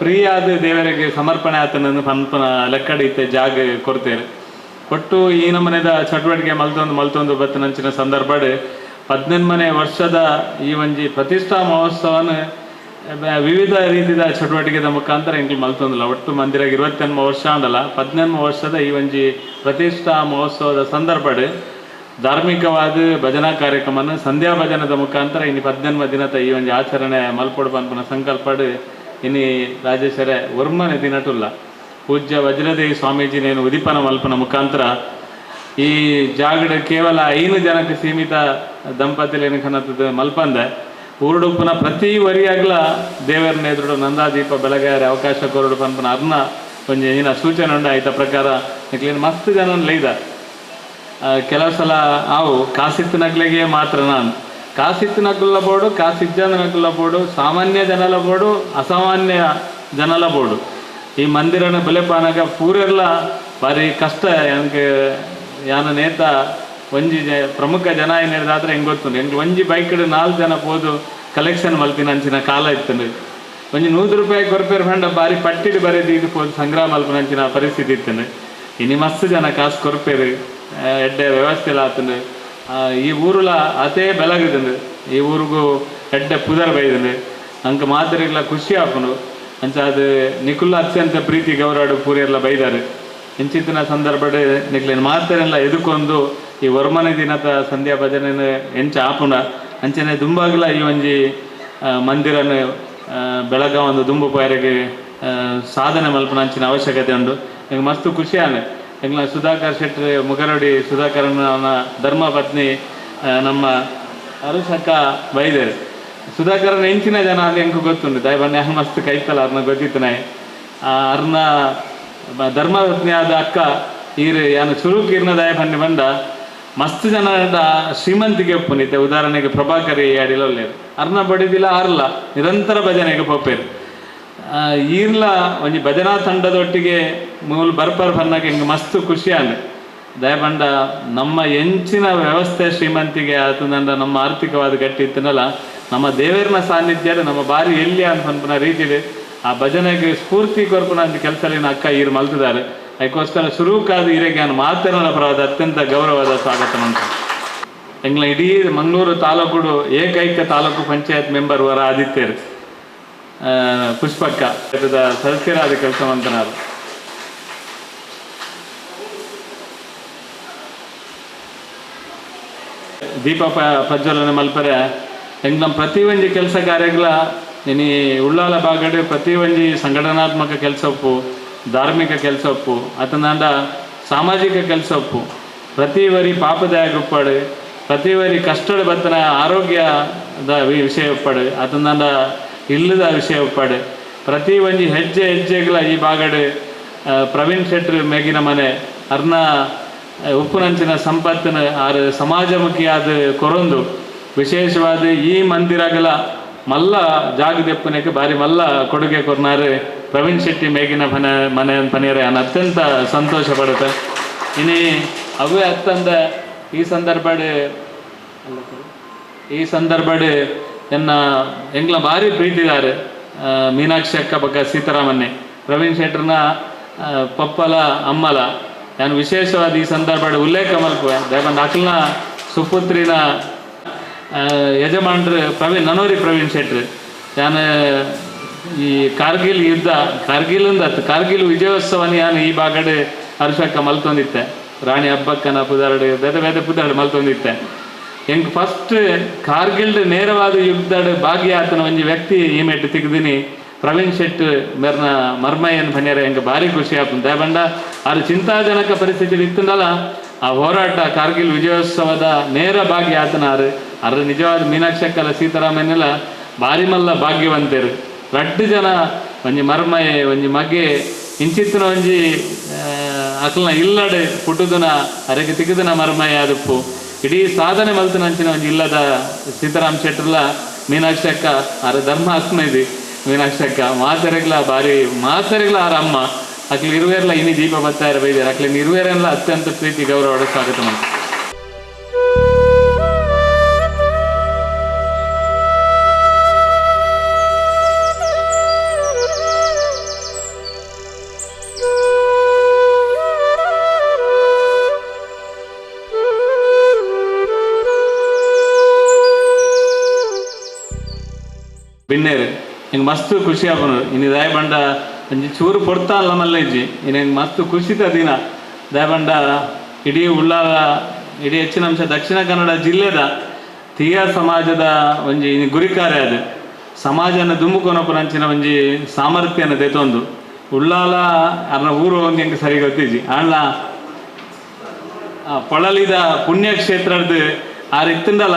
ಫ್ರೀ ಆದ ದೇವರಿಗೆ ಸಮರ್ಪಣೆ ಆತನನ್ನು ಪಂಪನ ಲೆಕ್ಕಡಿ ಇತ್ತೆ ಜಾಗ ಕೊಡ್ತೇವೆ ಕೊಟ್ಟು ಈ ನಮ್ಮನೆದ ಚಟುವಟಿಕೆ ಮಲ್ತೊಂದು ಬತ್ತನಂಚಿನ ಸಂದರ್ಭ 18ನೇ ವರ್ಷದ ಈ ಒಂಜಿ ಪ್ರತಿಷ್ಠಾ ಮಹೋತ್ಸವನ ವಿವಿಧ ರೀತಿಯ ಚಟುವಟಿಕೆದ ಮುಖಾಂತರ ಎಂಕ್ಲು ಮಲ್ತೊಂದಿಲ್ಲ ಒಟ್ಟು ಮಂದಿರಾಗ 28 ವರ್ಷ ಅಂಡಲ್ಲ 18 ವರ್ಷದ ಈ ಒಂಜಿ ಪ್ರತಿಷ್ಠಾ ಮಹೋತ್ಸವದ ಸಂದರ್ಭ ಧಾರ್ಮಿಕವಾದ ಭಜನಾ ಕಾರ್ಯಕ್ರಮನ ಸಂಧ್ಯಾ ಭಜನದ ಮುಖಾಂತರ ಇನ್ನು 18 ದಿನದ ಈ ಒಂಜಿ ಆಚರಣೆ ಮಲ್ಪೊಡು ಪನ್ಪನ ಸಂಕಲ್ಪಡು ಇನ್ನು ರಾಜೇಶ್ವರ ವರ್ಮನೆ ದಿನಟುಲ್ಲ ಪೂಜ್ಯ ವಜ್ರದೇವಿ ಸ್ವಾಮೀಜಿ ನೇನು ಉದಿಪನ ಮಲ್ಪನ ಮುಖಾಂತರ ಈ ಜಾಗಡ ಕೇವಲ 5 ಜನಕ್ಕೆ ಸೀಮಿತ ದಂಪತಿಲೇನು ಕನ್ನತದ ಮಲ್ಪಂದೆ ಊರುಡುಪ್ಪನ ಪ್ರತಿ ವರಿಯಾಗ್ಲ ದೇವರನ್ನ ಎದುರು ನಂದಾದೀಪ ಬೆಳಗಾರೆ ಅವಕಾಶ ಕೊರಡು ಪನ್ಪನ ಅರ್ನ ಒಂಜಿ ಏನ ಸೂಚನೆ ಉಂಡ ಆಯ್ತ ಪ್ರಕಾರ ನಿಕ್ಲೇನು ಮಸ್ತ್ ಜನ ಲೈದ ಕೆಲವು ಸಲ ಅವು ಕಾಸಿತ್ತು ನಗ್ಲಿಗೆ ಮಾತ್ರ ನಾನು ಕಾಸಿತ್ತು ನಗ್ಲ ಬೋಡು ಕಾಸಿಜ್ಜನ ನಗ್ಲ ಬೋಡು ಸಾಮಾನ್ಯ ಜನಲ ಬೋಡು ಅಸಾಮಾನ್ಯ ಜನಲ ಬೋಡು ಈ ಮಂದಿರನ ಬೆಲೆಪಾನಾಗ ಪೂರೆಲ್ಲ ಭಾರಿ ಕಷ್ಟ ನನಗೆ ಯಾನ ನೇತ ಒಂಜಿ ಪ್ರಮುಖ ಜನ ಏನು ಹೇಳಿದಾದ್ರೆ ಹೆಂಗೆ ಗೊತ್ತು ಹೆಂಗೆ ಒಂಜಿ ಬೈಕ್ 4 ಜನ ಹೋದು ಕಲೆಕ್ಷನ್ ಮಲ್ಪಿನ ಅಂಚಿನ ಕಾಲ ಇತ್ತು ಒಂಜಿ 100 ರೂಪಾಯಿ ಕೊರಪೇರು ಫಂಡ ಭಾರಿ ಪಟ್ಟಿಡು ಬರೆದು ಇದು ಹೋದು ಸಂಗ್ರಹ ಮಲ್ಪಿನ ಅಂಚಿನ ಪರಿಸ್ಥಿತಿ ಇತ್ತು ಇನ್ನು ಮಸ್ತ್ ಜನ ಕಾಸು ಕೊರ್ಪೇರು ಎಡ್ಡೆ ವ್ಯವಸ್ಥೆ ಎಲ್ಲ ಆತಂದು ಈ ಊರುಲ ಅದೇ ಬೆಳಗಿದಂದು ಈ ಊರಿಗೂ ಎಡ್ಡೆ ಪುದರ್ ಬೈದಂದು ಅಂಕ ಮಾದರಿಗಳ ಖುಷಿ ಹಾಕೊಂಡು ಅಂಚ ಅದು ನಿಕುಲ್ಲ ಅತ್ಯಂತ ಪ್ರೀತಿ ಗೌರವ ಪೂರೆಲ್ಲ ಬೈದಾರೆ ಇಂಚಿತ್ತಿನ ಸಂದರ್ಭ ನಿಕ್ಲೇನು ಮಾತರೆಲ್ಲ ಎದುಕೊಂಡು ಈ ವರ್ಮನೆ ದಿನದ ಸಂಧ್ಯಾ ಭಜನೆ ಎಂಚ ಆಪುನ ಅಂಚನೆ ದುಂಬಾಗಿಲ ಈ ಒಂಜಿ ಮಂದಿರನ ಬೆಳಗ ಒಂದು ದುಂಬು ಪಾಯರಿಗೆ ಸಾಧನೆ ಮಲ್ಪನ ಅಂಚಿನ ಅವಶ್ಯಕತೆ ಉಂಟು ನಂಗೆ ಮಸ್ತ್ ಖುಷಿಯಾನೆ ಎಂಗ್ಲ ಸುಧಾಕರ್ ಶೆಟ್ಟಿ ಮುಗರಡಿ ಸುಧಾಕರನ ಧರ್ಮ ಪತ್ನಿ ನಮ್ಮ ಅರುಷಕ್ಕ ಬೈದೇರು ಸುಧಾಕರನ ಹೆಂಚಿನ ಜನ ಅಲ್ಲಿ ಹೆಂಗೆ ಗೊತ್ತುಂಟು ದಯಬನ್ನಿ ಹಂಗೆ ಮಸ್ತ್ ಕೈತಲ್ಲ ಅವ್ರನ್ನ ಗೊತ್ತಿತ್ತು ನಾಯಿ ಅವ್ರನ್ನ ಧರ್ಮಪತ್ನಿ ಆದ ಅಕ್ಕ ಈರು ಯಾನು ಚುರುಕೀರ್ನ ದಯಬನ್ನಿ ಬಂದ ಮಸ್ತ್ ಜನ ಶ್ರೀಮಂತಿಗೆ ಒಪ್ಪುನಿತ್ತೆ ಉದಾಹರಣೆಗೆ ಪ್ರಭಾಕರಿ ಅಡಿಲ ಒಳ್ಳೆಯದು ಅರ್ನ ಬಡಿದಿಲ್ಲ ಆರ್ಲ ನಿರಂತರ ಭಜನೆಗೆ ಪೊಪ್ಪೇರು ಈರ್ಲ ಒಂಜಿ ಭಜನಾ ತಂಡದೊಟ್ಟಿಗೆ ಮೂಲ ಬರ್ಪರ್ ಬನ್ನಕ್ಕೆ ಹಿಂಗೆ ಮಸ್ತ್ ಖುಷಿಯಾನೆ ದಯಬಂಡ ನಮ್ಮ ಎಂಚಿನ ವ್ಯವಸ್ಥೆ ಶ್ರೀಮಂತಿಗೆ ಆತಂದ ನಮ್ಮ ಆರ್ಥಿಕವಾದ ಗಟ್ಟಿ ಇತ್ತನಲ್ಲ ನಮ್ಮ ದೇವರಿನ ಸಾನ್ನಿಧ್ಯ ನಮ್ಮ ಬಾರಿ ಎಲ್ಲಿ ಅನ್ಪನ ರೀತಿಲಿ ಆ ಭಜನೆಗೆ ಸ್ಫೂರ್ತಿ ಕೊರ್ಪುನ ಅಂತ ಕೆಲಸಲಿನ ಅಕ್ಕ ಈರು ಮಲ್ತಿದ್ದಾರೆ ಅದಕ್ಕೋಸ್ಕರ ಶುರುಕಾದ ಈರೆಗೆ ನಾನು ಮಾತನಾಡ ಪರವಾದ ಅತ್ಯಂತ ಗೌರವವಾದ ಸ್ವಾಗತ ಅಂತ ಎಂಗ್ಲ ಇಡೀ ಮಂಗಳೂರು ತಾಲೂಕು ಏಕೈಕ ತಾಲೂಕು ಪಂಚಾಯತ್ ಮೆಂಬರ್ ವರ ಆದಿತ್ಯರು ಪುಷ್ಪಕ್ಕ ಸದಸ್ಯರಾದ ಕೆಲಸವಂತನಾರು ದೀಪ ಪ್ರಜ್ವಲನೆ ಮಲ್ಪರೆ ಹೆಂಗೆ ನಮ್ಮ ಪ್ರತಿ ಒಂಜಿ ಕೆಲಸ ಕಾರ್ಯಗಳ ಇನಿ ಉಳ್ಳಾಲ ಬಾಗಡೆ ಪ್ರತಿ ಒಂಜಿ ಸಂಘಟನಾತ್ಮಕ ಕೆಲಸ ಒಪ್ಪು ಧಾರ್ಮಿಕ ಕೆಲಸ ಒಪ್ಪು ಅತನಾಂಡ ಸಾಮಾಜಿಕ ಕೆಲಸ ಒಪ್ಪು ಪ್ರತಿ ವರಿ ಪಾಪದಾಯ ಉಪ್ಪಾಡು ಪ್ರತಿ ವರಿ ಕಷ್ಟದ ಬತ್ತನ ಆರೋಗ್ಯದ ವಿಷಯ ಒಪ್ಪಾಡು ಅತನಾಂಡ ಇಲ್ಲದ ವಿಷಯ ಒಪ್ಪಾಡು ಪ್ರತಿ ಒಂಜಿ ಹೆಜ್ಜೆ ಹೆಜ್ಜೆಗಳ ಈ ಬಾಗಡೆ ಪ್ರವೀಣ್ ಶೆಟ್ಟಿ ಮೇಗಿನ ಮನೆ ಅರ್ನ ಉಪ್ಪುನಂಚಿನ ಸಂಪತ್ತಿನ ಆರು ಸಮಾಜಮುಖಿಯಾದ ಕೊರೊಂದು ವಿಶೇಷವಾದ ಈ ಮಂದಿರಗಳ ಮಲ್ಲ ಜಾಗದೆಪ್ಪನಕ್ಕೆ ಬಾರಿ ಮಲ್ಲ ಕೊಡುಗೆ ಕೊರ್ನಾರು ಪ್ರವೀಣ್ ಶೆಟ್ಟಿ ಮೇಗಿನ ಮನೆ ಪನಿಯರೆ ನಾನು ಅತ್ಯಂತ ಸಂತೋಷ ಪಡುತ್ತೆ ಇನ್ನು ಅವೇ ಅತ್ತಂದ ಈ ಸಂದರ್ಭ ಎನ್ನ ಎಂಗ್ಲ ಭಾರಿ ಪ್ರೀತಿದಾರೆ ಮೀನಾಕ್ಷಿ ಅಕ್ಕ ಬಕ್ಕ ಸೀತಾರಾಮನ್ನೇ ಪ್ರವೀಣ್ ಶೆಟ್ಟರ್ನ ಪಪ್ಪಲ ಅಮ್ಮಲ ನಾನು ವಿಶೇಷವಾದ ಈ ಸಂದರ್ಭ ಉಲ್ಲೇಖ ಮಲ್ಪುವೆ ದಯಬಂದು ಅಕ್ಲನ ಸುಪುತ್ರಿನ ಯಜಮಾನ್ರು ನನೋರಿ ಪ್ರವೀಣ್ ಶೆಟ್ಟಿ ನಾನು ಈ ಕಾರ್ಗಿಲ್ ಯುದ್ಧ ಕಾರ್ಗಿಲ್ ವಿಜಯೋತ್ಸವನ ನಾನು ಈ ಬಾಗಡೆ ಹರ್ಷಕ್ಕ ಮಲ್ತೊಂದಿತ್ತೆ ರಾಣಿ ಹಬ್ಬಕ್ಕನ ಪುದಾರಡು ಬೇರೆ ಪುದಾರಡು ಮಲ್ತೊಂದಿತ್ತೆ ಹೆಂಗೆ ಫಸ್ಟ್ ಕಾರ್ಗಿಲ್ ನೇರವಾದ ಯುದ್ಧದ ಭಾಗಿಯಾತನ ಒಂಜಿ ವ್ಯಕ್ತಿ ಈ ಮೆಟ್ಟು ತೆಗ್ದಿನಿ ಪ್ರವೀಣ್ ಶೆಟ್ಟಿ ಮೇರ್ನ ಮರ್ಮಯ್ಯನ ಬನ್ಯಾರ ಹೆಂಗೆ ಭಾರಿ ಖುಷಿ ಆಗ್ತದೆ ದಯಬಂಡ ಅದು ಚಿಂತಾಜನಕ ಪರಿಸ್ಥಿತಿ ಇತ್ತಂದಲ್ಲ ಆ ಹೋರಾಟ ಕಾರ್ಗಿಲ್ ವಿಜಯೋತ್ಸವದ ನೇರ ಭಾಗಿಯಾತನ ಅದ್ರ ನಿಜವಾದ ಮೀನಾಕ್ಷಿ ಅಕ್ಕಲ ಸೀತಾರಾಮನ್ನೆಲ್ಲ ಭಾರಿ ಮಲ್ಲ ಭಾಗ್ಯವಂತರು ರಡ್ಡು ಜನ ಒಂಜಿ ಮರ್ಮಯೆ ಒಂಜಿ ಮಗೆ ಇಂಚಿತ್ತಿನ ಒಂಜಿ ಅಕ್ಲನ ಇಲ್ಲಡೆ ಪುಟ್ಟುದನ ಅರೆಗೆ ತಿಗದನ ಮರ್ಮಯ ಆದಪ್ಪು ಇಡೀ ಸಾಧನೆ ಮಲ್ತನಂಚಿನ ಒಂಜಿ ಇಲ್ಲದ ಸೀತಾರಾಮ್ ಶೆಟ್ರಲ್ಲ ಮೀನಾಕ್ಷಿ ಅಕ್ಕ ಅರ ಧರ್ಮ ಹಸ್ನ ಇದೆ ಮೀನಾಕ್ಷಿ ಅಕ್ಕ ಮಾತರೆಗಳ ಆರ ಅಮ್ಮ ಅಕ್ಲಿ ಇರುವೆರ್ಲ ಇನಿ ದೀಪ ಬತ್ತಾರ ಬೈದಾರೆ ಅಕ್ಲಿ ಇರುವೆರೆಲ್ಲ ಅತ್ಯಂತ ಪ್ರೀತಿ ಗೌರವ ಸ್ವಾಗತ ಮಾಡ್ತಾರೆ. ಬಿನ್ನೇರು ಹಿಂಗೆ ಮಸ್ತ್ ಖುಷಿ ಆಪನು ಇನ್ನು ದಯಬಂಡ ಒಂಜಿ ಚೂರು ಕೊಡ್ತಾ ಅಲ್ಲ ಮಲ್ಲ ಇಜ್ಜಿ ಇನ್ನು ಹಿಂಗೆ ಮಸ್ತ್ ಖುಷಿತ ದಿನ ದಯಬಂಡ ಇಡೀ ಉಳ್ಳಾಲ ಇಡೀ ಹೆಚ್ಚಿನ ಅಂಶ ದಕ್ಷಿಣ ಕನ್ನಡ ಜಿಲ್ಲೆದ ತೀಯ ಸಮಾಜದ ಒಂಜಿ ಗುರಿಕಾರ್ಯ ಅದು ಸಮಾಜನ ದುಂಬುಕೊನಪುರಂಚಿನ ಒಂಜಿ ಸಾಮರ್ಥ್ಯನ ದೆತೊಂದು ಉಳ್ಳಾಲ ಅರ್ನ ಊರು ಒಂದು ಹೆಂಗೆ ಸರಿ ಗೊತ್ತಿಜ್ಜಿ ಅಣ್ಣ ಪೊಳಲಿದ ಪುಣ್ಯಕ್ಷೇತ್ರದ ಇತ್ತಂದಲ್ಲ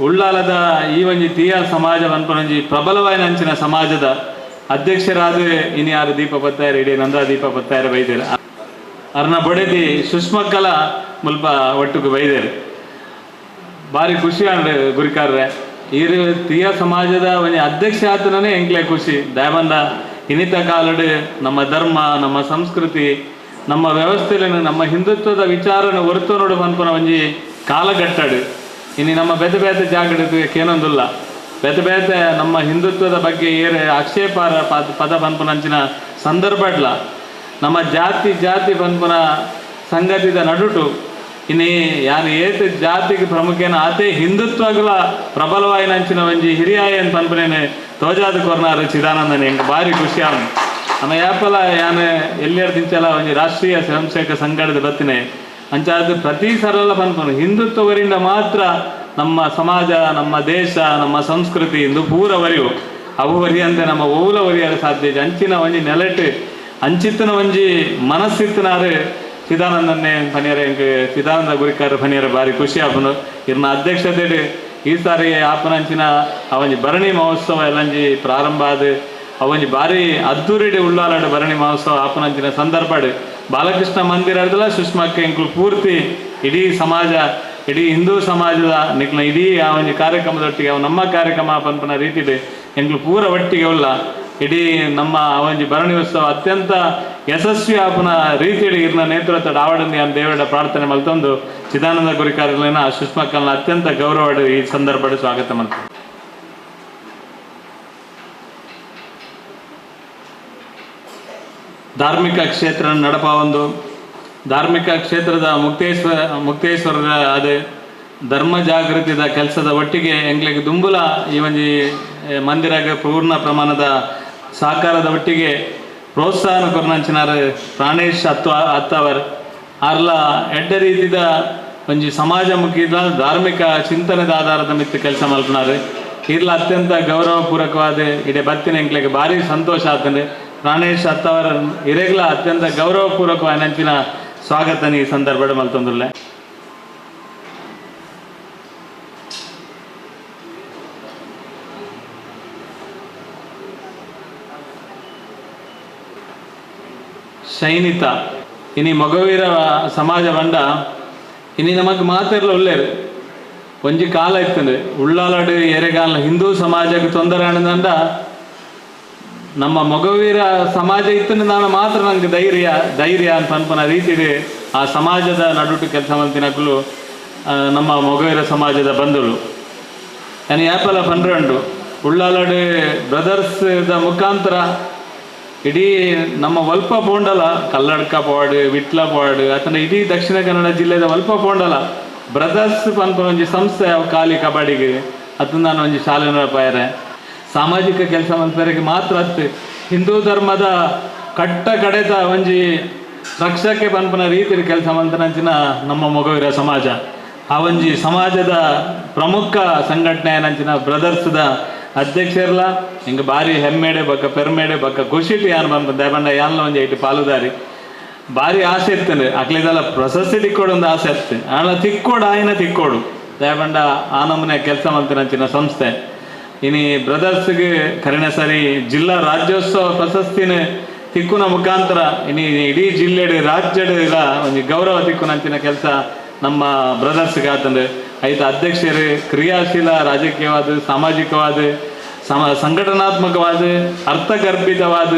ಉಳ್ಳಾಲದ ಈ ಒಂಜಿ ತೀಯ ಸಮಾಜ ಅನ್ಪೊಂಜಿ ಪ್ರಬಲವಾದ ಅಂಚಿನ ಸಮಾಜದ ಅಧ್ಯಕ್ಷರಾದ ಇನಿ ಯಾರು ದೀಪ ಬತ್ತಾಯರ ಇಡೀ ನಂದಾ ದೀಪ ಬತ್ತಾಯರ ಬೈದೇರು ಅರ್ನ ಬೊಡೆದಿ ಸುಷ್ಮಕ್ಕಲ ಮುಲ್ಪ ಒಟ್ಟಿಗೆ ಬೈದೇರು ಭಾರಿ ಖುಷಿ ಅಂಡ್ರೆ ಗುರಿಕಾರ್ರೆ ಈರು ತೀಯ ಸಮಾಜದ ಒಂಜಿ ಅಧ್ಯಕ್ಷ ಆತನೇ ಎಂಕ್ಲೆ ಖುಷಿ ದಯಬಂದ ಇನಿತ ಕಾಲಡು ನಮ್ಮ ಧರ್ಮ ನಮ್ಮ ಸಂಸ್ಕೃತಿ ನಮ್ಮ ವ್ಯವಸ್ಥೆಯನ್ನು ನಮ್ಮ ಹಿಂದುತ್ವದ ವಿಚಾರನ ಹೊರತು ನೋಡು ಅನ್ಪನ ಒಂಜಿ ಕಾಲಘಟ್ಟಡು ಇನ್ನು ನಮ್ಮ ಬೇತೆ ಜಾಗಕ್ಕೆ ಕೇನೊಂದಿಲ್ಲ ಬೇತೆ ನಮ್ಮ ಹಿಂದುತ್ವದ ಬಗ್ಗೆ ಏರೆ ಆಕ್ಷೇಪಾರ ಪದ ಪನ್ಪನಂಚಿನ ಸಂದರ್ಭ ನಮ್ಮ ಜಾತಿ ಪನ್ಪುನ ಸಂಗತಿದ ನಡುಟು ಇನ್ನು ಯಾರು ಏತ ಜಾತಿಗೆ ಪ್ರಮುಖೇನ ಆತೆ ಹಿಂದುತ್ವಗಳ ಪ್ರಬಲವಾಯಿನಂಚಿನ ಒಂಜಿ ಹಿರಿಯಾಯನ್ ಪನ್ಪನೇನೆ ತೋಜಾದ ಕೊರ್ನಾರು ಚಿದಾನಂದನೆ ಎಂಗೆ ಭಾರಿ ಖುಷಿ ಅವನು ನಮ್ಮ ಯಾಪಲ ಯಾನು ಎಲ್ಲಿಯರ್ ದಿಂಚಲ ಒಂಜಿ ರಾಷ್ಟ್ರೀಯ ಸ್ವಯಂ ಸೇವಕ ಸಂಘಟದ ಬತ್ತಿನೆ ಅಂಚಾದ ಪ್ರತಿ ಸರಳ ಪನ್ಪನು ಹಿಂದುತ್ವವರಿಂದ ಮಾತ್ರ ನಮ್ಮ ಸಮಾಜ ನಮ್ಮ ದೇಶ ನಮ್ಮ ಸಂಸ್ಕೃತಿ ಇಂದು ಪೂರ ವರಿವು ಅವು ವರಿಯಂತೆ ನಮ್ಮ ಓಲ ವರಿಯರ ಸಾಧ್ಯ ಅಂಚಿನ ಒಂಜಿ ನೆಲೆಟ್ ಅಂಚಿತ್ತಿನ ಒಂಜಿ ಮನಸ್ಸಿತ್ತಿನಾರು ಚಿದಾನಂದನ್ನೇ ಪನಿಯರ ಎಂಗೆ ಚಿದಾನಂದ ಗುರಿಕಾರ ಪನಿಯರ ಭಾರಿ ಖುಷಿ ಆಪನು ಇರ್ನ ಅಧ್ಯಕ್ಷತೆ ಈ ಸಾರಿ ಆಪನಂಚಿನ ಅವೊಂಜಿ ಭರಣಿ ಮಹೋತ್ಸವ ಎಲ್ಲಂಜಿ ಪ್ರಾರಂಭ ಆದ ಅವೊಂಜಿ ಭಾರಿ ಅದ್ದೂರಿಡಿ ಉಳ್ಳಾಲಾಡ ಭರಣಿ ಮಹೋತ್ಸವ ಆಪನಂಚಿನ ಸಂದರ್ಭಡ್ ಬಾಲಕೃಷ್ಣ ಮಂದಿರದಲ್ಲ ಸುಷ್ಮಾಕ್ಕೆ ಎಂಕ್ಲು ಪೂರ್ತಿ ಇಡೀ ಸಮಾಜ ಇಡೀ ಹಿಂದೂ ಸಮಾಜದ ನಿಕ್ಲ ಇಡೀ ಆ ಒಂದು ಕಾರ್ಯಕ್ರಮದೊಟ್ಟಿಗೆ ಅವು ನಮ್ಮ ಕಾರ್ಯಕ್ರಮ ಪನ್ಪನ ರೀತಿಲಿ ಎಂಕ್ಲು ಪೂರ ಒಟ್ಟಿಗೆ ಉಲ್ಲ ಇಡೀ ನಮ್ಮ ಆ ಒಂದು ಭರಣಿ ಉತ್ಸವ ಅತ್ಯಂತ ಯಶಸ್ವಿ ಆಪನ ರೀತಿಯಲ್ಲಿ ಇರ್ನ ನೇತೃತ್ವ ಆವಡಂದಿ ಅಂತ ದೇವರ ಪ್ರಾರ್ಥನೆ ಮಲ್ತೊಂದು ಚಿದಾನಂದ ಗುರಿಕಾರನ ಸುಷ್ಮಕ್ಕಲ್ನ ಅತ್ಯಂತ ಗೌರವ ಈ ಸಂದರ್ಭದ ಸ್ವಾಗತ ಮಾಡ್ತಾರೆ. ಧಾರ್ಮಿಕ ಕ್ಷೇತ್ರ ನಡಪ ಒಂದು ಧಾರ್ಮಿಕ ಕ್ಷೇತ್ರದ ಮುಕ್ತೇಶ್ವರ ಅದೇ ಧರ್ಮ ಜಾಗೃತಿದ ಕೆಲಸದ ಒಟ್ಟಿಗೆ ಎಂಗ್ಲಿಗೆ ದುಂಬುಲ ಈ ಒಂದು ಮಂದಿರಾಗ ಪೂರ್ಣ ಪ್ರಮಾಣದ ಸಹಕಾರದ ಒಟ್ಟಿಗೆ ಪ್ರೋತ್ಸಾಹನ ಕೊರ್ನಂಚಿನಾರ ಪ್ರಾಣೇಶ್ ಹತ್ತವರ್ ಅರ್ಲ ಎಡ್ಡ ರೀತಿದ ಒಂಜಿ ಸಮಾಜಮುಖಿದ ಧಾರ್ಮಿಕ ಚಿಂತನೆದ ಆಧಾರದ ಮಿತ್ತು ಕೆಲಸ ಮಲ್ಪನಾರು ಇರ್ಲ ಅತ್ಯಂತ ಗೌರವಪೂರ್ವಕವಾದ ಇಡೀ ಬತ್ತಿನ ಎಂಗ್ಲಿಗೆ ಭಾರಿ ಸಂತೋಷ ಆಗ್ತದೆ. ಪ್ರಾಣೇಶ್ ಹತ್ತವರ ಇರೆಗ್ಲ ಅತ್ಯಂತ ಗೌರವಪೂರ್ವಕವಾದ ನೆಂಚಿನ ಸ್ವಾಗತನ ಈ ಸಂದರ್ಭ ಮಲ್ತೊಂದುಲ್ಲೆ. ಶೈನಿತ ಇನಿ ಮಗವೀರ ಸಮಾಜ ಬಂಡ ಇನಿ ನಮಗೆ ಮಾತೆಲ್ಲ ಒಳ್ಳೆಯರು ಒಂಜಿ ಕಾಲ ಇರ್ತದೆ ಉಳ್ಳಾಲಾಡು ಎರೆಗಾಲ ಹಿಂದೂ ಸಮಾಜಕ್ಕೆ ತೊಂದರೆ ಅನ್ನದಂಡ ನಮ್ಮ ಮಗವೀರ ಸಮಾಜ ಇತ್ತಂದ್ರೆ ನಾನು ಮಾತ್ರ ನನಗೆ ಧೈರ್ಯ ಅಂತ ಅನ್ಪನ ರೀತಿಯಲ್ಲಿ ಆ ಸಮಾಜದ ನಡುಟು ಕೆಲಸ ಮಲ್ತಿನಕ್ಕಲು ನಮ್ಮ ಮಗವೀರ ಸಮಾಜದ ಬಂಧುಗಳು ನಾನು ಯಾಪಲ ಪನ್ರಂಡು ಉಳ್ಳಾಲಾಡು ಬ್ರದರ್ಸ್ದ ಮುಖಾಂತರ ಇಡೀ ನಮ್ಮ ವಲ್ಪ ಪೋಂಡಲ ಕಲ್ಲಡ್ಕ ಪಾಡು ವಿಟ್ಲ ಪಾಡು ಅಥವಾ ಇಡೀ ದಕ್ಷಿಣ ಕನ್ನಡ ಜಿಲ್ಲೆದ ವಲ್ಪ ಪೋಂಡಲ ಬ್ರದರ್ಸ್ ಪನ್ಪನ ಒಂಜಿ ಸಂಸ್ಥೆ ಖಾಲಿ ಕಬಡ್ಡಿಗೆ ಅದು ನಾನು ಒಂಜಿ ಶಾಲೆ ಪಾಯರೆ ಸಾಮಾಜಿಕ ಕೆಲಸ ಮಲ್ಪರಿಗೆ ಮಾತ್ರ ಅತ್ತು ಹಿಂದೂ ಧರ್ಮದ ಕಟ್ಟ ಕಡೆದ ಒಂಜಿ ರಕ್ಷಕ್ಕೆ ಪನ್ಪನ ರೀತಿಯಲ್ಲಿ ಕೆಲಸ ಮಲ್ತನಂಚಿನ ನಮ್ಮ ಮೊಗವೀರ ಸಮಾಜ ಆ ಒಂಜಿ ಸಮಾಜದ ಪ್ರಮುಖ ಸಂಘಟನೆ ಏನಂಚಿನ ಬ್ರದರ್ಸ್ದ ಅಧ್ಯಕ್ಷರಲ್ಲ ಹಿಂಗೆ ಭಾರಿ ಹೆಮ್ಮೆಡೆ ಬಕ್ಕ ಪೆರ್ಮೆಡೆ ಬಕ್ಕ ಖುಷಿಟ್ಟು ಯಾನು ಬಂದು ದಯಬಂಡ ಯಾನ್ಲ ಒಂಜಿ ಐಟು ಪಾಲುದಾರಿ ಭಾರಿ ಆಸೆ ಇರ್ತದೆ ಅಕ್ಲಿದೆಲ್ಲ ಪ್ರಶಸ್ತಿ ತಿಕ್ಕೋಡು ಒಂದು ಆಸೆ ಇರ್ತದೆ ಆಳ ತಿಕ್ಕೋಡು ಆಯ್ನ ತಿಕ್ಕೋಡು ದಯಬಂಡ ಆ ನಮೂನೆ ಕೆಲಸ ಮಲ್ತಿನಂಚಿನ ಸಂಸ್ಥೆ ಇನಿ ಬ್ರದರ್ಸ್ಗೆ ಕರೆನೆ ಸರಿ ಜಿಲ್ಲಾ ರಾಜ್ಯೋತ್ಸವ ಪ್ರಶಸ್ತಿನ ತಿಕ್ಕುನ ಮುಖಾಂತರ ಇನಿ ಇಡೀ ಜಿಲ್ಲೆಡ್ ರಾಜ್ಯದ ಒಂದು ಗೌರವ ತಿಕ್ಕುನಂಚಿನ ಕೆಲಸ ನಮ್ಮ ಬ್ರದರ್ಸ್ಗೆ ಆತಂದು ಐದು ಅಧ್ಯಕ್ಷರು ಕ್ರಿಯಾಶೀಲ ರಾಜಕೀಯವಾದ ಸಾಮಾಜಿಕವಾದ ಸಂಘಟನಾತ್ಮಕವಾದ ಅರ್ಥಗರ್ಭಿತವಾದ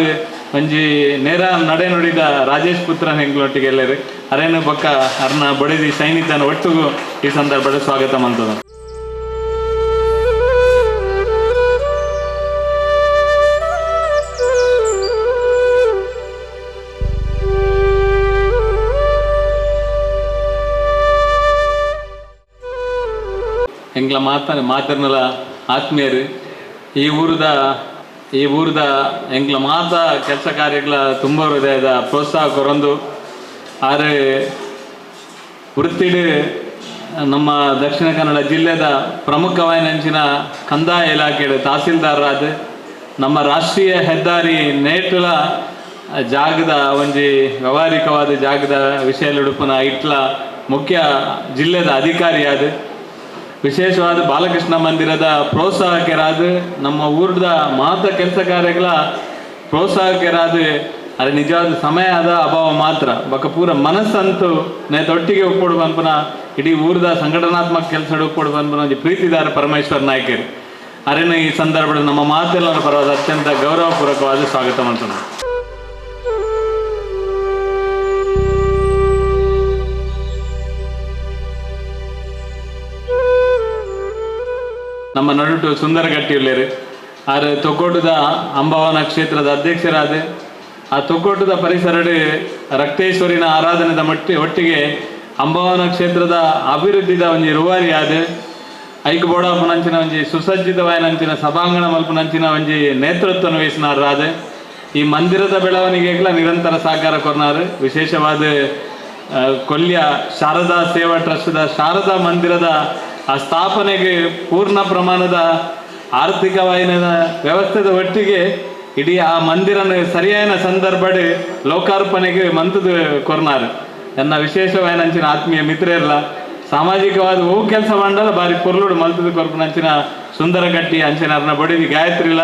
ಒಂಜಿ ನೇರ ನಡೆ ನುಡಿದ ರಾಜೇಶ್ ಪುತ್ರನ ಹೆಂಗ್ಲೊಟ್ಟಿಗೆ ಎಲ್ಲರು ಅರೇನು ಪಕ್ಕ ಅರ್ನ ಬಡಿದಿ ಸೈನಿಕನ ಒಟ್ಟಿಗೂ ಈ ಸಂದರ್ಭದ ಸ್ವಾಗತ ಮಾಡ್ತದ. ಎಂಗ್ಲ ಮಾತರ್ನಲ ಆತ್ಮೀಯರು ಈ ಊರದ ಎಂಗ್ಲ ಮಾತ ಕೆಲಸ ಕಾರ್ಯಗಳ ತುಂಬ ಹೃದಯದ ಪ್ರೋತ್ಸಾಹ ಕೊರೊಂದು ಆರೆ ವೃತ್ತಿಡ್ ನಮ್ಮ ದಕ್ಷಿಣ ಕನ್ನಡ ಜಿಲ್ಲೆದ ಪ್ರಮುಖವಾಯಿನಂಚಿನ ಕಂದಾಯ ಇಲಾಖೆಯ ತಹಸೀಲ್ದಾರರಾದ ನಮ್ಮ ರಾಷ್ಟ್ರೀಯ ಹೆದ್ದಾರಿ ನೇಟ್ಲ ಜಾಗದ ಒಂಜಿ ವ್ಯವಹಾರಿಕವಾದ ಜಾಗದ ವಿಷಯಲುಡುಪುನ ಇಟ್ಲ ಮುಖ್ಯ ಜಿಲ್ಲೆದ ಅಧಿಕಾರಿಯಾದ ವಿಶೇಷವಾದ ಬಾಲಕೃಷ್ಣ ಮಂದಿರದ ಪ್ರೋತ್ಸಾಹಕರಾದ ನಮ್ಮ ಊರದ ಮಾತ ಕೆಲಸ ಕಾರ್ಯಗಳ ಪ್ರೋತ್ಸಾಹಕರಾದ ಅದು ನಿಜವಾದ ಸಮಯದ ಅಭಾವ ಮಾತ್ರ ಬಕ ಪೂರ ಮನಸ್ಸಂತೂ ತೊಟ್ಟಿಗೆ ಒಪ್ಪಿಡು ಬಂದ್ಪನ ಇಡೀ ಊರದ ಸಂಘಟನಾತ್ಮಕ ಕೆಲಸ ಒಪ್ಪಿಡು ಬಂದ್ಪನ ಒಂದು ಪ್ರೀತಿದಾರ ಪರಮೇಶ್ವರ್ ನಾಯ್ಕರು ಅರೇನು ಈ ಸಂದರ್ಭದಲ್ಲಿ ನಮ್ಮ ಮಾತೆಲ್ಲರ ಪರವಾದ ಅತ್ಯಂತ ಗೌರವಪೂರ್ವಕವಾದ ಸ್ವಾಗತ ಮಾಡ್ತಾನೆ. ನಮ್ಮ ನಡುಟು ಸುಂದರಗಟ್ಟಿಯುಳ್ಳೇರು ಆರು ತೊಕೋಟದ ಅಂಬಾವನ ಕ್ಷೇತ್ರದ ಅಧ್ಯಕ್ಷರಾದ ಆ ತೊಕ್ಕೊಟ್ಟದ ಪರಿಸರಡು ರಕ್ತೇಶ್ವರಿನ ಆರಾಧನೆದ ಒಟ್ಟಿಗೆ ಅಂಬಾವನ ಕ್ಷೇತ್ರದ ಅಭಿವೃದ್ಧಿದ ಒಂಜಿ ರೂವಾರಿ ಆದ ಐಕ್ ಬೋಡಾಪುನಂಚಿನ ಒಂಜಿ ಸುಸಜ್ಜಿತವಾಯಿನಂಚಿನ ಸಭಾಂಗಣ ಮಲ್ಪುನಂಚಿನ ಒಂಜಿ ನೇತೃತ್ವನ ವಹಿಸಿನಾರಾದ ಈ ಮಂದಿರದ ಬೆಳವಣಿಗೆಗಳ ನಿರಂತರ ಸಹಕಾರ ಕೊರ್ನಾರು. ವಿಶೇಷವಾದ ಕೊಲ್ಯ ಶಾರದಾ ಸೇವಾ ಟ್ರಸ್ಟ್ದ ಶಾರದಾ ಮಂದಿರದ ಆ ಸ್ಥಾಪನೆಗೆ ಪೂರ್ಣ ಪ್ರಮಾಣದ ಆರ್ಥಿಕವಾಯಿನ ವ್ಯವಸ್ಥೆದ ಒಟ್ಟಿಗೆ ಇಡೀ ಆ ಮಂದಿರನ ಸರಿಯಾದ ಸಂದರ್ಭಡ್ ಲೋಕಾರ್ಪಣೆಗೆ ಮಂತದ ಕೊರ್ನಾರು. ಎನ್ನ ವಿಶೇಷವಾಯಿನಂಚಿನ ಆತ್ಮೀಯ ಮಿತ್ರರೆಲ್ಲ ಸಾಮಾಜಿಕವಾದ ಹೂ ಕೆಲಸ ಮಾಡಲ್ಲ ಬಾರಿ ಪೊರ್ಲುಡು ಮಲ್ತದ ಕೊರ್ಪುನಂಚಿನ ಸುಂದರ ಗಟ್ಟಿ ಅಂಚೆನರ್ನ ಬಡಿದಿ ಗಾಯತ್ರಿಲ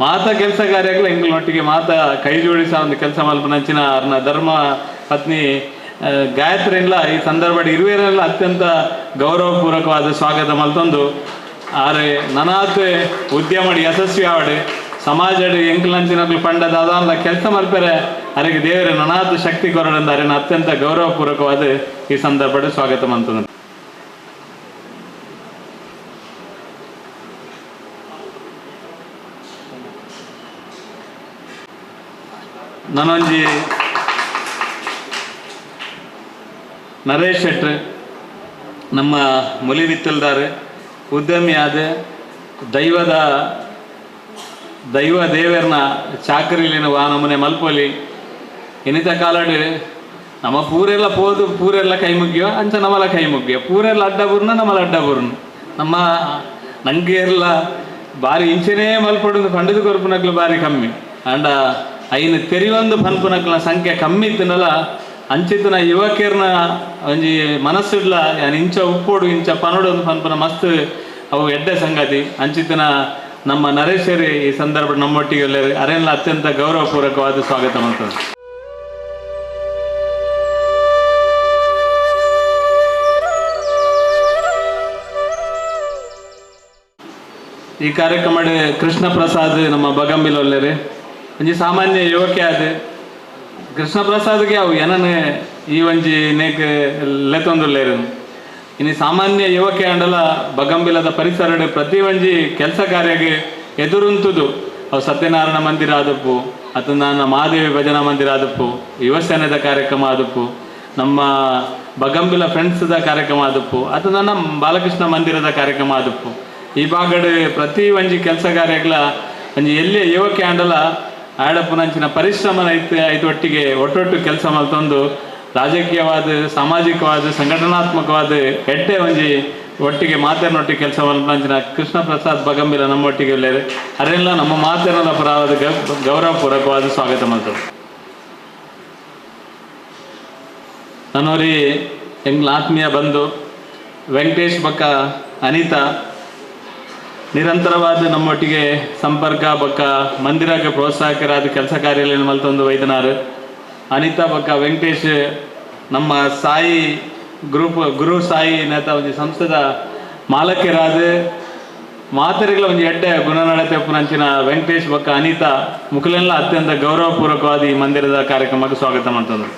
ಮಾತ ಕೆಲಸ ಕಾರ್ಯಗಳು ಎಂಗಳೊಟ್ಟಿಗೆ ಮಾತ ಕೈ ಜೋಡಿಸ ಒಂದು ಕೆಲಸ ಮಲ್ಪುನಂಚಿನ ಅವ್ರನ್ನ ಧರ್ಮ ಪತ್ನಿ ಗಾಯತ್ರಿಲ್ಲ ಈ ಸಂದರ್ಭ ಇರುವೆರೆಲ್ಲ ಅತ್ಯಂತ ಗೌರವಪೂರ್ವಕವಾದ ಸ್ವಾಗತ ಮಲ್ತೊಂದು ಆರೆ ನನಾತ್ ಉದ್ಯಮ ಯಶಸ್ವಿ ಆವಡು ಸಮಾಜಡ್ ಎಂಕ್ಲಂಚಿನಗಳು ಪಂಡದ ಅದಾನ ಕೆಲಸ ಮಲ್ಪರೆ ಅವರಿಗೆ ದೇವರ ನನಾತ್ ಶಕ್ತಿ ಕೊರಡಂದ ಅರಿನ ಅತ್ಯಂತ ಗೌರವಪೂರ್ವಕವಾದ ಈ ಸಂದರ್ಭದ ಸ್ವಾಗತ ಮಂತಂದು. ನನೊಂಜಿ ನರೇಶ್ ಶೆಟ್ರ್ ನಮ್ಮ ಮುಲಿವಿತ್ತಲ್ದಾರ್ ಉದ್ಯಮಿ ಆದ ದೈವ ದೇವರನ್ನ ಚಾಕರಿಲಿನ ವಾ ನಮ್ಮನೆ ಮಲ್ಪೊಲಿ ಇನ್ನಿತ ಕಾಲಡು ನಮ್ಮ ಪೂರೆಲ್ಲ ಪೋದು ಪೂರೆಲ್ಲ ಕೈ ಮುಗಿಯೋ ಅಂಚ ನಮ್ಮಲ್ಲ ಕೈ ಮುಗಿಯೋ ಪೂರೆಲ್ಲ ಅಡ್ಡ ಬುರ್ನ ನಮ್ಮಲ್ಲ ಅಡ್ಡ ಬುರ್ನ ನಮ್ಮ ನಂಗೆ ಎಲ್ಲ ಬಾರಿ ಇಂಚೆನೇ ಮಲ್ಪೊಡು ಪಂಡಿತ ಕೊರ್ಪುನಕ್ಲು ಬಾರಿ ಕಮ್ಮಿ ಅಂಡ ಐನು ತೆರಿವೊಂದು ಪನ್ಪುನಕ್ಲ ಸಂಖ್ಯೆ ಕಮ್ಮಿ ಇತ್ತನಲ್ಲ ಅಂಚಿತ್ತಿನ ಯುವಕರ್ನ ಒಂಜಿ ಮನಸ್ಸುಡ್ಲ ಇಂಚ ಉಪ್ಪೋಡು ಇಂಚ ಪನೋಡು ಒಂದು ಪನ್ಪುನ ಮಸ್ತ್ ಅವು ಎಡ್ಡೆ ಸಂಗತಿ ಅಂಚಿತ್ತಿನ ನಮ್ಮ ನರೇಶರಿ ಈ ಸಂದರ್ಭ ನಮ್ಮೊಟ್ಟಿಗೆ ಅರೆಲ್ಲ ಅತ್ಯಂತ ಗೌರವಪೂರ್ವಕವಾದ ಸ್ವಾಗತ ಮಾಡ್ತಾರೆ. ಈ ಕಾರ್ಯಕ್ರಮ ಕೃಷ್ಣ ಪ್ರಸಾದ್ ನಮ್ಮ ಬಗಂಬಿಲ್ ಒಲ್ಲೆರಿ ಒಂಜಿ ಸಾಮಾನ್ಯ ಯುವಕ ಆದ ಕೃಷ್ಣ ಪ್ರಸಾದ್ಗೆ ಅವು ಏನನೆ ಈ ಒಂಜಿ ನೇಕ್ ಲೆತ್ತೊಂದುಲ್ಲೇರು ಇನ್ನು ಸಾಮಾನ್ಯ ಯುವಕ ಅಂಡಲ ಬಗಂಬಿಲದ ಪರಿಸರಡ್ ಪ್ರತಿ ಒಂಜಿ ಕೆಲಸ ಕಾರ್ಯಗೆ ಎದುರುಂತುದು ಅವು ಸತ್ಯನಾರಾಯಣ ಮಂದಿರ ಆದಪ್ಪು ಅಥವಾ ನನ್ನ ಮಹಾದೇವಿ ಭಜನಾ ಮಂದಿರ ಆದಪ್ಪು ಯುವ ಸೇನೆದ ಕಾರ್ಯಕ್ರಮ ಆದಪ್ಪು ನಮ್ಮ ಬಗಂಬಿಲ ಫ್ರೆಂಡ್ಸ್ದ ಕಾರ್ಯಕ್ರಮ ಆದಪ್ಪು ಅಥವಾ ನನ್ನ ಬಾಲಕೃಷ್ಣ ಮಂದಿರದ ಕಾರ್ಯಕ್ರಮ ಆದಪ್ಪು ಈ ಭಾಗಡ್ ಪ್ರತಿ ಒಂಜಿ ಕೆಲಸ ಕಾರ್ಯಗಳ ಒಂಜಿ ಎಲ್ಲಿ ಯುವಕ ಅಂಡಲ ಆಡಪ್ಪುನಂಚಿನ ಪರಿಶ್ರಮ ಐತು ಒಟ್ಟಿಗೆ ಒಟ್ಟೊಟ್ಟು ಕೆಲಸ ಮಲ್ತೊಂದು ರಾಜಕೀಯವಾದ ಸಾಮಾಜಿಕವಾದ ಸಂಘಟನಾತ್ಮಕವಾದ ಎಡ್ಡೆ ಒಂಜಿ ಒಟ್ಟಿಗೆ ಮಾತೇನೊಟ್ಟಿಗೆ ಕೆಲಸ ಮಲ್ಪಂಚಿನ ಕೃಷ್ಣ ಪ್ರಸಾದ್ ಬಗಂಬಿಲ ನಮ್ಮೊಟ್ಟಿಗೆ ಒಳ್ಳೆಯದು ಅರೆಲ್ಲ ನಮ್ಮ ಮಾತೇನದ ಪರವಾದ ಗೌರವಪೂರ್ವಕವಾದ ಸ್ವಾಗತ ಮಾಡ್ತಾರೆ. ನನ್ನೋರಿ ಎಂಗ್ಲ ಆತ್ಮೀಯ ಬಂಧು ವೆಂಕಟೇಶ್ ಬಕ್ಕ ಅನಿತಾ ನಿರಂತರವಾದ ನಮ್ಮೊಟ್ಟಿಗೆ ಸಂಪರ್ಕ ಬಕ್ಕ ಮಂದಿರಕ್ಕೆ ಪ್ರೋತ್ಸಾಹಕರಾದ ಕೆಲಸ ಕಾರ್ಯ ಮಲ್ತೊಂದು ವೈದ್ಯನಾರು ಅನಿತಾ ಬಕ್ಕ ವೆಂಕಟೇಶ್ ನಮ್ಮ ಸಾಯಿ ಗುರು ಸಾಯಿ ನೇತ ಒಂದು ಸಂಸ್ಥೆದ ಮಾಲಕ್ಯರಾದ ಮಾತರಿಗಳ ಒಂದು ಎಡ್ಡೆ ಗುಣನಡತೆ ಪುನಂಚಿನ ವೆಂಕಟೇಶ್ ಬಕ್ಕ ಅನಿತಾ ಮುಖಲೆಲ್ಲ ಅತ್ಯಂತ ಗೌರವಪೂರ್ವಕವಾದ ಈ ಮಂದಿರದ ಕಾರ್ಯಕ್ರಮಕ್ಕೆ ಸ್ವಾಗತ ಮಾಡ್ತಂದ್ರು.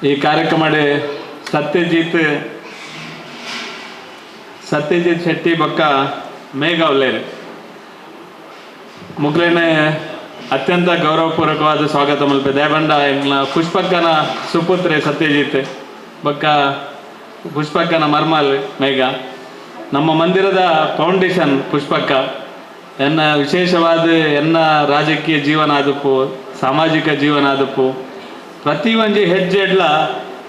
ಈ ಕಾರ್ಯಕ್ರಮ ಸತ್ಯಜಿತ್ ಶೆಟ್ಟಿ ಬಕ್ಕ ಮೇಘ ಒಲ್ಲೇರು ಮುಗ್ಲೇನೆ ಅತ್ಯಂತ ಗೌರವಪೂರ್ವಕವಾದ ಸ್ವಾಗತ ಮಲ್ಪೆ ದಯಬಂಡ ಪುಷ್ಪಕ್ಕನ ಸುಪುತ್ರೆ ಸತ್ಯಜಿತ್ ಬಕ್ಕ ಪುಷ್ಪಕ್ಕನ ಮರ್ಮಲ್ ಮೇಘ ನಮ್ಮ ಮಂದಿರದ ಫೌಂಡೇಶನ್ ಪುಷ್ಪಕ್ಕ ಎನ್ನ ವಿಶೇಷವಾದ ಎನ್ನ ರಾಜಕೀಯ ಜೀವನ ಆದಪ್ಪು ಸಾಮಾಜಿಕ ಜೀವನ ಆದಪ್ಪು ಪ್ರತಿ ಒಂಜಿ ಹೆಜ್ಜೆಡ್ಲ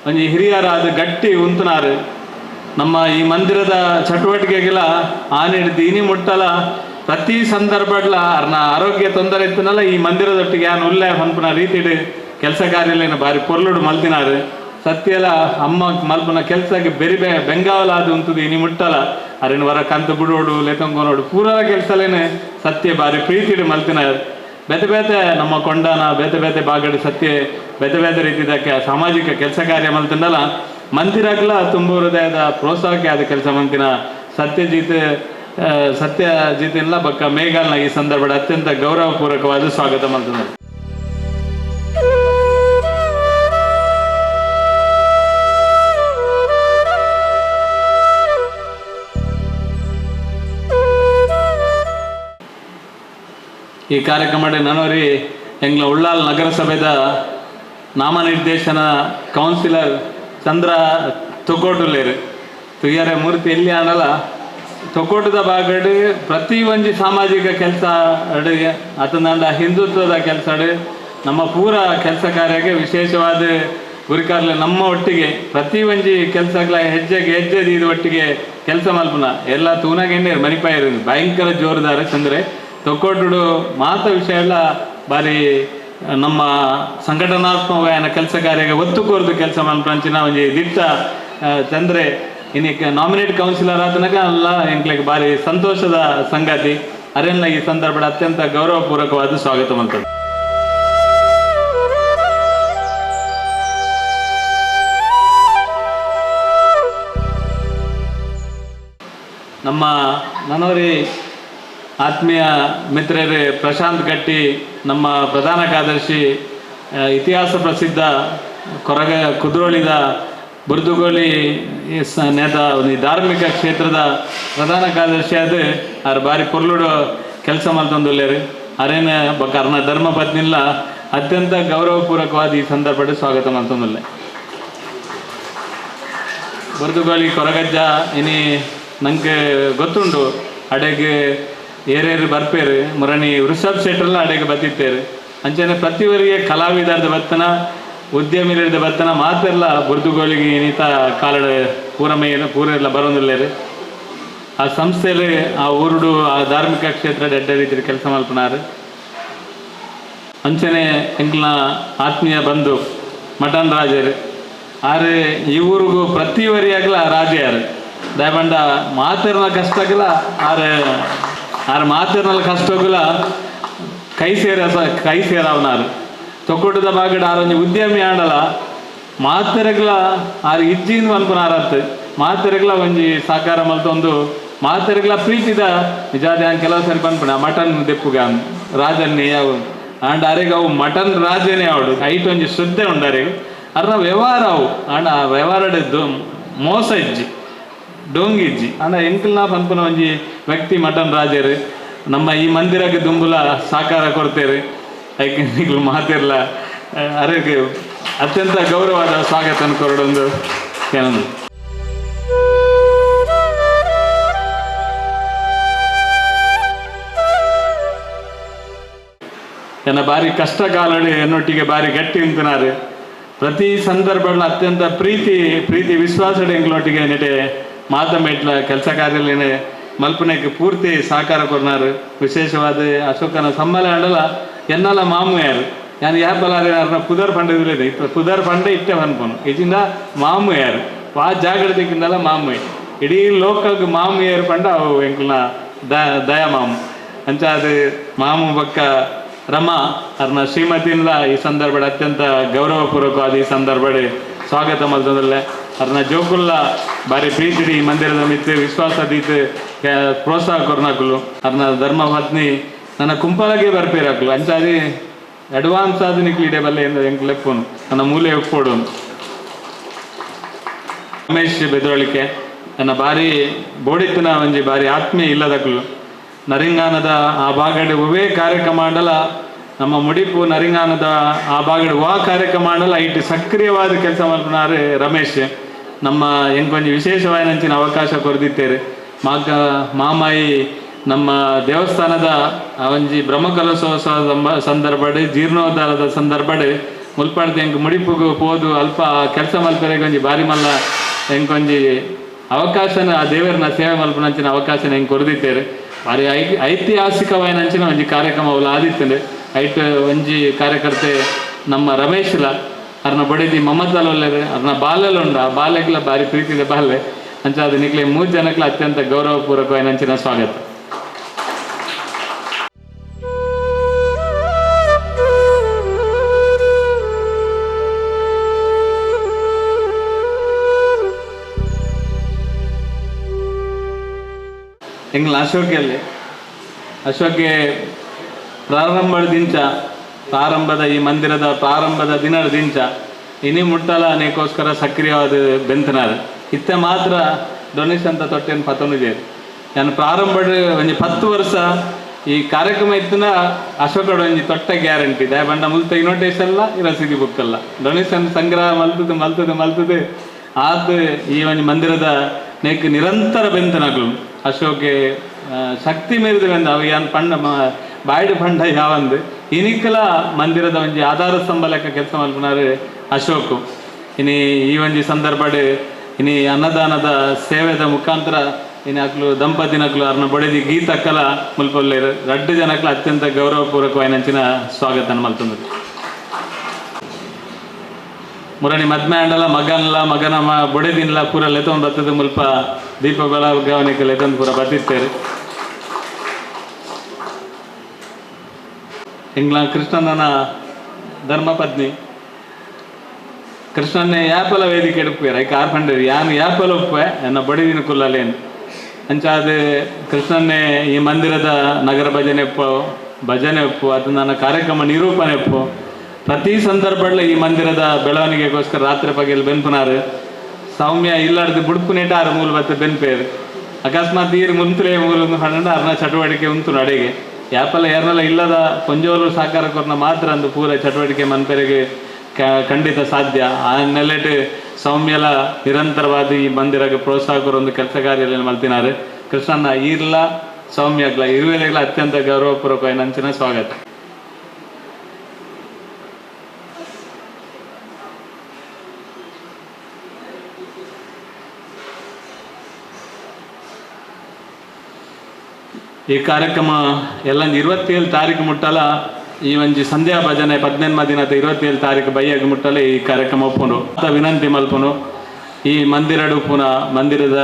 ಒಂಜಿ ಹಿರಿಯರಾದ ಗಟ್ಟಿ ಉಂತುನಾರು ನಮ್ಮ ಈ ಮಂದಿರದ ಚಟುವಟಿಕೆಗಳ ಆನಿಡ್ದು ಇನಿ ಮುಟ್ಟಲ ಪ್ರತಿ ಸಂದರ್ಭಡ್ಲ ಅರ್ನ ಆರೋಗ್ಯ ತೊಂದರೆ ಇತ್ತನಲ್ಲ ಈ ಮಂದಿರದೊಟ್ಟಿಗೆ ಯಾನು ಉಲ್ಲೆ ಹಂಪನ ರೀತಿಡ್ ಕೆಲಸ ಕಾರ್ಯಲೇನ ಬಾರಿ ಪೊರ್ಲುಡು ಮಲ್ತಿನಾರು ಸತ್ಯಲ ಅಮ್ಮ ಮಲ್ಪನ ಕೆಲಸಕ್ಕೆ ಬೆರಿಬೆ ಬೆಂಗಾವಲಾದ ಉಂತದು ಇನಿ ಮುಟ್ಟಲ ಅರಿನ ವರ ಕಂತು ಬಿಡೋಡು ಲೆತಂಗೋನೋಡು ಪೂರ ಕೆಲಸಲೇನೆ ಸತ್ಯ ಬಾರಿ ಪ್ರೀತಿಡು ಮಲ್ತಿನಾರು ಬೇತೆ ಬೇತೆ ನಮ್ಮ ಕೊಂಡನ ಬೇತೆ ಬೇತೆ ಬಾಗಡು ಸತ್ಯ ಬೇತೆ ಬೇತೆ ರೀತಿದಕ್ಕೆ ಸಾಮಾಜಿಕ ಕೆಲಸ ಕಾರ್ಯ ಮಲ್ತಿಂದಲ್ಲ ಮಂದಿರಗ್ಲ ತುಂಬ ಹೃದಯದ ಪ್ರೋತ್ಸಾಹಕ್ಕೆ ಆದ ಕೆಲಸ ಮಂತಿನ ಸತ್ಯಜಿತ್ ಬಕ್ಕ ಮೇಘಲ್ನ ಈ ಸಂದರ್ಭದ ಅತ್ಯಂತ ಗೌರವಪೂರ್ವಕವಾದ ಸ್ವಾಗತ ಮಾಡ್ತಿದ್ದಾರೆ. ಈ ಕಾರ್ಯಕ್ರಮ ನನವರಿ ಎಂಗ್ಲ ಉಳ್ಳಾಲ್ ನಗರಸಭೆದ ನಾಮನಿರ್ದೇಶನ ಕೌನ್ಸಿಲರ್ ಚಂದ್ರ ತೊಕೋಟುಲೇರು ತುಯ್ಯರೆ ಮೂರ್ತಿ ಎಲ್ಲಿ ಆನಲ್ಲ ತೊಕೋಟದ ಬಾಗಡು ಪ್ರತಿ ಒಂಜಿ ಸಾಮಾಜಿಕ ಕೆಲಸ ಅಡು ಅತಂದಂಡ ಹಿಂದುತ್ವದ ಕೆಲಸ ಅಡು ನಮ್ಮ ಪೂರ ಕೆಲಸ ಕಾರ್ಯಕ್ಕೆ ವಿಶೇಷವಾದ ಗುರಿಕಾರ್ಲೆ ನಮ್ಮ ಒಟ್ಟಿಗೆ ಪ್ರತಿ ಒಂಜಿ ಕೆಲಸಗಳ ಹೆಜ್ಜೆಗೆ ಹೆಜ್ಜೆ ಇದು ಒಟ್ಟಿಗೆ ಕೆಲಸ ಮಲ್ಪನ ಎಲ್ಲ ತೂನಾಗೆಂಡೇರು ಮನಿಪಾಯರು ಭಯಂಕರ ಜೋರುದಾರ ಚಂದ್ರೆ ತೊಕ್ಕೊಟ್ಟು ಮಾತ ವಿಷಯ ಎಲ್ಲ ಬಾರಿ ನಮ್ಮ ಸಂಘಟನಾತ್ಮಕ ಕೆಲಸ ಕಾರ್ಯಕ್ಕೆ ಒತ್ತು ಕೋರ್ದು ಕೆಲಸ ಮಲ್ಪಂಚಿನ ಒಂಜಿ ದಿಟ್ಟ ಚಂದ್ರೆ ಇನ್ನಕ್ಕೆ ನಾಮಿನೇಟ್ ಕೌನ್ಸಿಲರ್ ಆತನಕ ಅಲ್ಲ ಎಂಕ್ಲಿಗೆ ಭಾರಿ ಸಂತೋಷದ ಸಂಗತಿ ಅರೆಲ್ಲ ಈ ಸಂದರ್ಭದ ಅತ್ಯಂತ ಗೌರವಪೂರ್ವಕವಾದ ಸ್ವಾಗತ ಮಾಡ್ತಾರೆ. ನಮ್ಮ ನನವರಿ ಆತ್ಮೀಯ ಮಿತ್ರರೇ ಪ್ರಶಾಂತ್ ಗಟ್ಟಿ, ನಮ್ಮ ಪ್ರಧಾನ ಕಾರ್ಯದರ್ಶಿ, ಇತಿಹಾಸ ಪ್ರಸಿದ್ಧ ಕೊರಗ ಕುದ್ರೋಳಿದ ಬುರ್ದುಗೋಳಿ ನೇತ ಧಾರ್ಮಿಕ ಕ್ಷೇತ್ರದ ಪ್ರಧಾನ ಕಾರ್ಯದರ್ಶಿ ಅದು ಅವ್ರ ಬಾರಿ ಪೊರ್ಲುಡು ಕೆಲಸ ಮಾಡ್ತಂದುಲ್ಲೇರು ಅರೇನ ಅರ್ನ ಧರ್ಮ ಪತ್ನಿಲ್ಲ ಅತ್ಯಂತ ಗೌರವಪೂರ್ವಕವಾದ ಈ ಸಂದರ್ಭದ ಸ್ವಾಗತ ಮಾಡ್ತಂದುಲ್ಲೆ. ಬುರ್ದುಗೋಳಿ ಕೊರಗಜ್ಜ ಇನಿ ನಂಗೆ ಗೊತ್ತುಂಟು ಅಡೆಗೆ ಏರೇರು ಬರ್ಪೇರು ಮುರಣಿ ವೃಷಭ್ ಶೆಟ್ರಲ್ಲ ಅಡೆಗೆ ಬತ್ತಿತ್ತೇರು ಅಂಚನೆ ಪ್ರತಿವರಿಗೆ ಕಲಾವಿದರದ ಬತ್ತನ ಉದ್ಯಮಿರದ ಬತ್ತನ ಮಾತೆಲ್ಲ ಬುರ್ದುಗೋಳಿಗೆ ಇನ್ನಿತ ಕಾಲಡ ಪೂರೆಲ್ಲ ಬರೋದಿಲ್ಲೇರು ಆ ಸಂಸ್ಥೆಯಲ್ಲಿ ಆ ಊರುಡು ಆ ಧಾರ್ಮಿಕ ಕ್ಷೇತ್ರ ಎಡ್ಡ ರೀತಿಯ ಕೆಲಸ ಮಲ್ಪನಾರು ಅಂಚನೆ ಎಂಕ್ಲನ ಆತ್ಮೀಯ ಬಂಧು ಮಟನ್ ರಾಜರು ಆರೆ ಈ ಊರಿಗೂ ಪ್ರತಿವರಿಯಾಗಲ ರಾಜ ಯಾರು ದಯಬಂಡ ಮಾತಿರ್ನ ಕಷ್ಟಗಲ ಆರ ಮಾತಿರ್ನಲ್ಲ ಕಷ್ಟಗಲ ಕೈ ಸೇರವನಾರು ತೊಕೊಟದ ಬಾಗಡ ಆರೊಂದು ಉದ್ಯಮಿ ಆಡಲ ಮಾತೆರೆಗ್ಲ ಆರು ಇಜ್ಜಿನ ಅನ್ಪನಾರತ್ತು ಮಾತೆರೆಗ್ಲ ಒಂಜಿ ಸಾಕಾರ ಮಲ್ತೊಂದು ಮಾತೆರೆಗ್ಲ ಪ್ರೀತಿದ ನಿಜಾದ ಕೆಲವು ಸರಿ ಪನ್ಪಣ ಮಟನ್ ದೆಪ್ಪುಗ ರಾಜನ್ನೇ ಅವು ಆಂಡ ಅರೆಗೆ ಅವು ಮಟನ್ ರಾಜನೇ ಅವಡು ಐಟ್ ಒಂಜಿ ಶ್ರದ್ಧೆ ಉಂಡರೆಗೆ ಅರ್ನ ವ್ಯವಹಾರ ಅವು ಆಂಡ ಆ ವ್ಯವಹಾರದ್ದು ಮೋಸ ಇಜ್ಜಿ ಡೋಂಗಿಜ್ಜಿ ಅಂಡ ಎಂಕಲ್ನ ಪನ್ಪುನ ಒಂಜಿ ವ್ಯಕ್ತಿ ಮಟನ್ ರಾಜರು ನಮ್ಮ ಈ ಮಂದಿರಕ್ಕೆ ದುಂಬುಲ ಸಾಕಾರ ಕೊಡ್ತೇರು ಐಕೆ ಮಾತಿರ್ಲ ಅರೆಗೆ ಅತ್ಯಂತ ಗೌರವವಾದ ಸ್ವಾಗತ ಕೊರಡೊಂದು ಏನೊಂದು ಏನ ಬಾರಿ ಕಷ್ಟ ಕಾಲಡಿ ಎನ್ನೊಟ್ಟಿಗೆ ಬಾರಿ ಗಟ್ಟಿ ಅಂತಿನಾರು ಪ್ರತಿ ಸಂದರ್ಭಗಳ ಅತ್ಯಂತ ಪ್ರೀತಿ ವಿಶ್ವಾಸಡೆ ಎಂಗ್ಲೊಟ್ಟಿಗೆ ನೆಟೆ ಮಾತಂಬೇಟ್ಲ ಕೆಲಸ ಕಾರ್ಯಲೇನೆ ಮಲ್ಪನೆಗೆ ಪೂರ್ತಿ ಸಹಕಾರ ಕೊರ್ನಾರು ವಿಶೇಷವಾದ ಅಶೋಕನ ಸಮ್ಮೇಳನ ಎನ್ನಲ್ಲ ಮಾಮು ಯಾರು ನಾನು ಯಾಪಲ್ಲಾರ ಪುದರ್ ಪಂಡದಿಲ್ಲ ಪುದರ್ ಪಂಡೆ ಇಟ್ಟೆ ಅನ್ಪೋನು ಇಜಿಂದ ಮಾಮು ಯಾರು ಆ ಜಾಗ್ರತೆಗಿಂದಲ್ಲ ಮಾಮು ಇಡೀ ಲೋಕಕ್ಕೆ ಮಾಮು ಯಾರು ಪಂಡ ಅವು ಎಂಕ್ಲನ ದಯಾ ಮಾಮು ಅಂಚ ಅದು ಮಾಮು ಬಕ್ಕ ರಮಾ ಅವ್ರನ್ನ ಶ್ರೀಮತಿಯಿಂದ ಈ ಸಂದರ್ಭದ ಅತ್ಯಂತ ಗೌರವಪೂರ್ವಕವಾದ ಈ ಸಂದರ್ಭದ ಸ್ವಾಗತ ಮಲ್ತದಲ್ಲೇ ಅವ್ರನ್ನ ಜೋಕುಲ್ಲ ಬಾರಿ ಪ್ರೀತಿಡಿ ಈ ಮಂದಿರದ ಮಿತ್ತು ವಿಶ್ವಾಸದೀತು ಪ್ರೋತ್ಸಾಹ ಕೊರ್ನಾಕುಲು ಅವ್ರನ್ನ ಧರ್ಮ ಪತ್ನಿ ನನ್ನ ಕುಂಪಲಗೆ ಬರ್ಪೇರಾಕಲು ಅಂಚಾದಿ ಅಡ್ವಾನ್ಸ್ ಆದ ನಿಕ್ಲಿಡೆ ಬಲ್ಲೆ ಎಂಕ್ ಲೆಪ್ಪನು ನನ್ನ ಮೂಲೆ ಒಪ್ಪೋಡು ರಮೇಶ್ ಬೆದರಳಿಕೆ ನನ್ನ ಬಾರಿ ಬೋಡಿತ್ತಿನ ಒಂಜಿ ಬಾರಿ ಆತ್ಮೀಯ ಇಲ್ಲದಕ್ಕಲು ನರಿಂಗಾನದ ಆ ಬಾಗಡೆ ಒವೇ ಕಾರ್ಯಕ್ರಮ ಮಾಡಲ ನಮ್ಮ ಮುಡಿಪು ನರಿಂಗಾನದ ಆ ಬಾಗಡೆ ಕಾರ್ಯಕ್ರಮ ಮಾಡಲ ಇಟ್ಟು ಸಕ್ರಿಯವಾದ ಕೆಲಸ ಮಾಡ್ತಾರೆ ರಮೇಶ್ ನಮ್ಮ ಎಂಕೊಂಜಿ ವಿಶೇಷವಾದ ಅವಕಾಶ ಕೊರದಿತ್ತೇರು ಮಾಮಾಯಿ ನಮ್ಮ ದೇವಸ್ಥಾನದ ಒಂಜಿ ಬ್ರಹ್ಮಕಲಶೋತ್ಸವ ಸಂದರ್ಭಡ್ ಜೀರ್ಣೋದ್ಧಾರದ ಸಂದರ್ಭಡ್ ಮುಲ್ಪಡ್ದು ಎಂಕ್ ಮುಡಿಪುಗು ಪೋದು ಅಲ್ಪ ಕೆಲಸ ಮಲ್ಪರೆಗೆ ಒಂಜಿ ಬಾರಿ ಮಲ್ಲ ಎಂಕೊಂಜಿ ಅವಕಾಶನ ಆ ದೇವರನ್ನ ಸೇವೆ ಮಲ್ಪನಂಚಿನ ಅವಕಾಶನ ಹೆಂಗೆ ಕೊರದಿತ್ತೇರು ಬಾರಿ ಐತಿಹಾಸಿಕವಾಯಿನಂಚಿನ ಒಂಜಿ ಕಾರ್ಯಕ್ರಮ ಅವಳು ಆದಿತ್ತಂಡೆ ಐಟ್ ಒಂಜಿ ಕಾರ್ಯಕರ್ತೆ ನಮ್ಮ ರಮೇಶ್ಲ ಅವ್ರನ್ನ ಬಡಿದಿ ಮಮತಲ್ಲೊಲ್ಲೇರು ಅವ್ರನ್ನ ಬಾಲ್ಯಲುಂಡ ಆ ಬಾಲ್ಯಗ್ಲ ಬಾರಿ ಪ್ರೀತಿದೆ ಬಾಲ್ಯ ಅಂಚ ಅದು ನಿಕ್ಲೆ 3 ಜನಕ್ಲ ಅತ್ಯಂತ ಗೌರವಪೂರ್ವಕವಾಯಿನಂಚಿನ ಸ್ವಾಗತ. ಎಂಗ್ಲ ಅಶೋಕೆ ಪ್ರಾರಂಭದ ಈ ಮಂದಿರದ ಪ್ರಾರಂಭದ ದಿನದ ದಿಂಚ ಇನಿ ಮುಟ್ಟಲ ಅನೇಕೋಸ್ಕರ ಸಕ್ರಿಯವಾದ ಬೆಂತನಾರ ಇತ್ತೆ ಮಾತ್ರ ಡೊನೇಷನ್ ತೊಟ್ಟೆನು ಪತ್ತೊಂದು ನಾನು ಪ್ರಾರಂಭ ಒಂಜಿ 10 ವರ್ಷ ಈ ಕಾರ್ಯಕ್ರಮ ಇತ್ತಿನ ಅಶೋಕಡು ಒಂಜಿ ತೊಟ್ಟ ಗ್ಯಾರಂಟಿ ದಾಯ ಬಂಡ ಮುಲ್ತ ಇನ್ವಿಟೇಷನ್ ಇಲ್ಲ ಈ ರಸೀದಿ ಬುಕ್ ಅಲ್ಲ ಡೊನೇಷನ್ ಸಂಗ್ರಹ ಮಲ್ತದೆ ಆದ ಈ ಒಂದು ಮಂದಿರದ ನೆಕ್ ನಿರಂತರ ಬೆಂತನಗಳು ಅಶೋಕೆ ಶಕ್ತಿ ಮೀರಿದ ಬೆಂದ ಅವು ಏನು ಪಂಡ ಬಾಯ್ಡು ಪಂಡ ಯಾವಂದು ಇನಿಕಲ ಮಂದಿರದ ಒಂಜಿ ಆಧಾರ ಸ್ತಂಭ ಲೆಕ್ಕ ಕೆಲಸ ಮಲ್ಪನಾರು ಅಶೋಕು ಇನಿ ಈ ಒಂಜಿ ಸಂದರ್ಭಡ್ ಇನಿ ಅನ್ನದಾನದ ಸೇವೆದ ಮುಖಾಂತರ ಇನ್ನು ಅಕ್ಲು ದಂಪತಿನಕ್ಲು ಅವ್ರನ್ನ ಬಡಿದಿ ಗೀತಕ್ಕಲ ಮುಲ್ಪೊಲ್ಲೇರು 2 ಜನಕ್ಲು ಅತ್ಯಂತ ಗೌರವಪೂರ್ವಕವಾಯಿನಂಚಿನ ಸ್ವಾಗತ ಮಲ್ತಂದ್ರು ಮುರಣಿ ಮದ್ಮೆ ಅಂಡಲ ಮಗನ ಬೊಡೆದಿನ್ಲ ಪೂರ ಲೆತೊಂದು ಬತ್ತದ ಮುಲ್ಪ ದೀಪ ಬೆಳಗಾವಣಿಕೆ ಲೆತೊಂದು ಪೂರ ಬತ್ತಿತ್ತೇರು ಇಂಗ್ಲ ಕೃಷ್ಣನ ಧರ್ಮಪತ್ನಿ ಕೃಷ್ಣನ್ನೇ ಯಾಪಲ ವೇದಿಕೆ ಎಡುಪೇರ ಐ ಕಾರ್ಪಂಡರಿ ಯಾನು ಯಾಪಲ ಉಪ್ಪೆ ಎನ್ನ ಬಡಿದಿನ ಕುಲ್ಲಲೇನು ಅಂಚಾದ ಕೃಷ್ಣನ್ನೇ ಈ ಮಂದಿರದ ನಗರ ಭಜನೆ ಒಪ್ಪು ಅದು ನನ್ನ ಕಾರ್ಯಕ್ರಮ ನಿರೂಪಣೆ ಒಪ್ಪು ಪ್ರತಿ ಸಂದರ್ಭದಲ್ಲಿ ಈ ಮಂದಿರದ ಬೆಳವಣಿಗೆಗೋಸ್ಕರ ರಾತ್ರಿ ಪಗೆಯಲ್ಲಿ ಬೆನ್ಪುನಾರು ಸೌಮ್ಯ ಇಲ್ಲಾರ್ದು ಬುಡ್ಪುನೇಟ ಆರು ಮೂಲ ಬತ್ತೆ ಬೆನ್ಪೇರು ಅಕಸ್ಮಾತ್ ಈರು ಮುಂತುಲೆ ಮೂಲ ಹಣ್ಣು ಅರ್ನ ಚಟುವಟಿಕೆ ಉಂಟು ನಡೆಗೆ ಯಾಪಲ್ಲ ಯಾರನ್ನೆಲ್ಲ ಇಲ್ಲದ ಕೊಂಜೋರು ಸಾಕಾರ ಕೊರ್ನ ಮಾತ್ರ ಅಂದು ಪೂರ ಚಟುವಟಿಕೆ ಮನ್ಪೆರೆಗೆ ಖಂಡಿತ ಸಾಧ್ಯ ಆ ನೆಲೆಟ್ ಸೌಮ್ಯಲ ನಿರಂತರವಾದ ಈ ಮಂದಿರಕ್ಕೆ ಪ್ರೋತ್ಸಾಹ ಕೊರೊಂದು ಕೆಲಸ ಕಾರ್ಯದಲ್ಲಿ ಮಲ್ತಿನಾರು ಕೃಷ್ಣನ ಈರ್ಲ ಸೌಮ್ಯಗ್ಲ ಇರುವೆಲೆಗಳ ಅತ್ಯಂತ ಗೌರವಪೂರ್ವಕ ನಂಚಿನ ಸ್ವಾಗತ ಈ ಕಾರ್ಯಕ್ರಮ ಎಲ್ಲ 27 ತಾರೀಕು ಮುಟ್ಟಲ ಈ ಒಂಜಿ ಸಂಧ್ಯಾ ಭಜನೆ 18ಮ ದಿನದ 27 ತಾರೀಕು ಬೈಯಾಗಿ ಮುಟ್ಟಲೆ ಈ ಕಾರ್ಯಕ್ರಮ ಒಪ್ಪುನು ವಿನಂತಿ ಮಲ್ಪುನು ಈ ಮಂದಿರಡು ಉಪ್ಪುನ ಮಂದಿರದ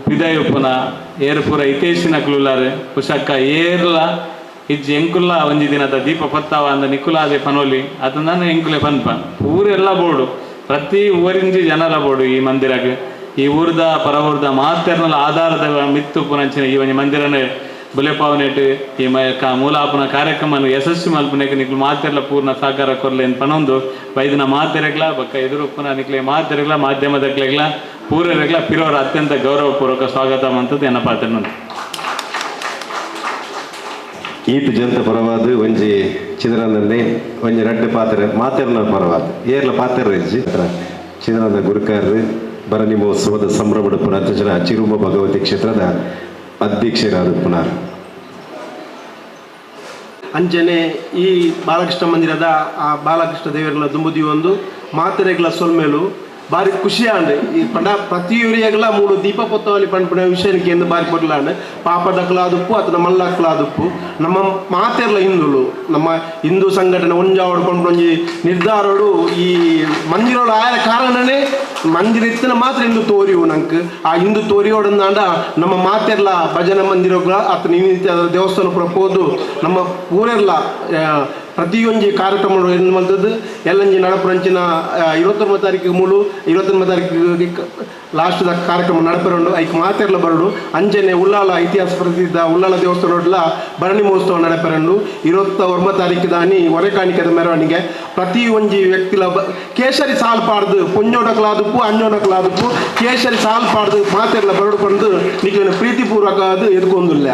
ಪಿದೈ ಉಪ್ಪುನ ಏರು ಪೂರ ಇತೇಶಿನ ಕ್ಲೂಲಾರೆ ಪುಷಕ್ಕ ಏರ್ಲ ಇಜ್ಜಿ ಎಂಕುಲ್ಲ ಒಂಜಿ ದಿನದ ದೀಪ ಪತ್ತಾವ ಅಂದ ನಿಕುಲಾದೆ ಪನೋಲಿ ಅದನ್ನ ಎಂಕುಲೆ ಪನ್ಪ ಊರೆಲ್ಲ ಬೋಡು ಪ್ರತಿ ಊರಿಂಜಿ ಜನರ ಬೋಡು ಈ ಮಂದಿರಕ್ಕೆ ಈ ಊರ್ದ ಪರ ಊರ್ದ ಮಾತೆರ್ನಲ ಆಧಾರದ ಮಿತ್ತು ಪುನಂಚಿನ ಈ ಒಂಜಿ ಮಂದಿರನ ಬುಲೆಪಾವನೆಟ್ ಈ ಮೂಲಾಪನ ಕಾರ್ಯಕ್ರಮ ಯಶಸ್ವಿ ಮಲ್ಪನೆಗೆ ನಿಕ್ಲು ಮಾತೆರ್ಲ ಪೂರ್ಣ ಸಹಕಾರ ಕೊರ್ಲೇನು ಪನೊಂದು ವೈದ್ಯನ ಮಾತೆರೆಗ್ಲ ಬಕ್ಕ ಎದುರುಪ್ಪನ ನಿಕ್ಲೆ ಮಾತೆರೆಗ್ಲ ಮಾಧ್ಯಮದಕ್ಲೆಗ್ಲ ಪೂರರೆಗ್ಲ ಪಿರೋರ ಅತ್ಯಂತ ಗೌರವಪೂರ್ವಕ ಸ್ವಾಗತ ಅಂತದ್ದು ಎನ್ನ ಪಾತ್ರ ಈತ ಜನತ ಪರವಾದ ಒಂಜಿ ಚಿದ್ರನೇ ಒಂಜಿ 2 ಪಾತ್ರೆ ಮಾತೆರ್ನ ಪರವಾದ ಏರ್ಲ ಪಾತ್ರೆ ಚಿದ್ರದ ಗುರುಕಾರರು ಭರಣಿ ಮಹೋತ್ಸವದ ಸಂಭ್ರಮದ ಪುರಾತನ ಚಿರುಮ ಭಗವತಿ ಕ್ಷೇತ್ರದ ಅಧ್ಯಕ್ಷರಾದ ಪುನರ್ ಅಂಚನೆ ಈ ಬಾಲಕೃಷ್ಣ ಮಂದಿರದ ಆ ಬಾಲಕೃಷ್ಣ ದೇವರ ದುಂಬುದಿ ಒಂದು ಮಾತೆರೆಗಳ ಸೊಲ್ಮೇಲು ಬಾರಿ ಖುಷಿಯಾಂಡು ಈ ಪ್ರತಿಯೊರಿಯಗಲ 3 ದೀಪ ಪೊತ್ತವಲ್ಲಿ ಪಂಪುನ ವಿಷಯಕ್ಕೆ ಎಂದು ಬಾರಿ ಕೊಡ್ಲಾಂಡು ಪಾಪದಕ್ಕಲಾದುಪ್ಪು ಅಥವಾ ಮಲ್ಲಕ್ಕಲಾದುಪ್ಪು ನಮ್ಮ ಮಾತೆರ್ಲ ಹಿಂದುಳು ನಮ್ಮ ಹಿಂದೂ ಸಂಘಟನೆ ಒಂಜಾವಡು ಕೊಂಡೊಂಜಿ ನಿರ್ಧಾರಡು ಈ ಮಂದಿರೋಡು ಆಯ ಕಾರಣನೇ ಮಂದಿರ ಇತ್ತಿನ ಮಾತ್ರ ಹಿಂದೂ ತೋರಿವು ನಂಗೆ ಆ ಹಿಂದೂ ತೋರಿಯೋಡಂದಾಂಡ ನಮ್ಮ ಮಾತೆರ್ಲ ಭಜನ ಮಂದಿರಗಳ ಅಥವಾ ನಿತ್ಯ ದೇವಸ್ಥಾನ ಪುರ ಹೋದು ನಮ್ಮ ಊರೆಲ್ಲ ಪ್ರತಿಯೊಂದು ಕಾರ್ಯಕ್ರಮ ಏನು ಮಾಡ್ತದ್ದು ಎಲ್ಲಂಜಿ ನಡಪುರಂಚಿನ 29 ತಾರೀಕಿಗೆ 29 ತಾರೀಕಿಗೆ ಲಾಸ್ಟ್ದ ಕಾರ್ಯಕ್ರಮ ನಡಪರಂಡು ಐಕ್ ಮಾತೆರ್ಲ ಬರಡು ಅಂಜನೆ ಉಳ್ಳಾಲ ಇತಿಹಾಸ ಪ್ರಸಿದ್ಧ ಉಳ್ಳಾಲ ದೇವಸ್ಥಾನ ಭರಣಿ ಮಹೋತ್ಸವ ನಡಪರಂಡು 29 ತಾರೀಕು ದಾನಿ ಹೊರೆಕಾಣಿಕೆದ ಮೆರವಣಿಗೆ ಪ್ರತಿ ಒಂಜಿ ವ್ಯಕ್ತಿಲ ಕೇಸರಿ ಸಾಲ್ ಪಾಡ್ದು ಪೊಂಜೋಡಕ್ಲಾದಪ್ಪು ಅಂಜೋಡಕ್ಲಾದಪ್ಪು ಕೇಸರಿ ಸಾಲ್ ಪಾಡ್ದು ಮಾತೆರ್ಲ ಬರಡ್ಕೊಂಡು ನಿಕ್ಲಿನ ಪ್ರೀತಿಪೂರ್ವಕ ಅದು ಎದ್ಕೊಂದಿಲ್ಲ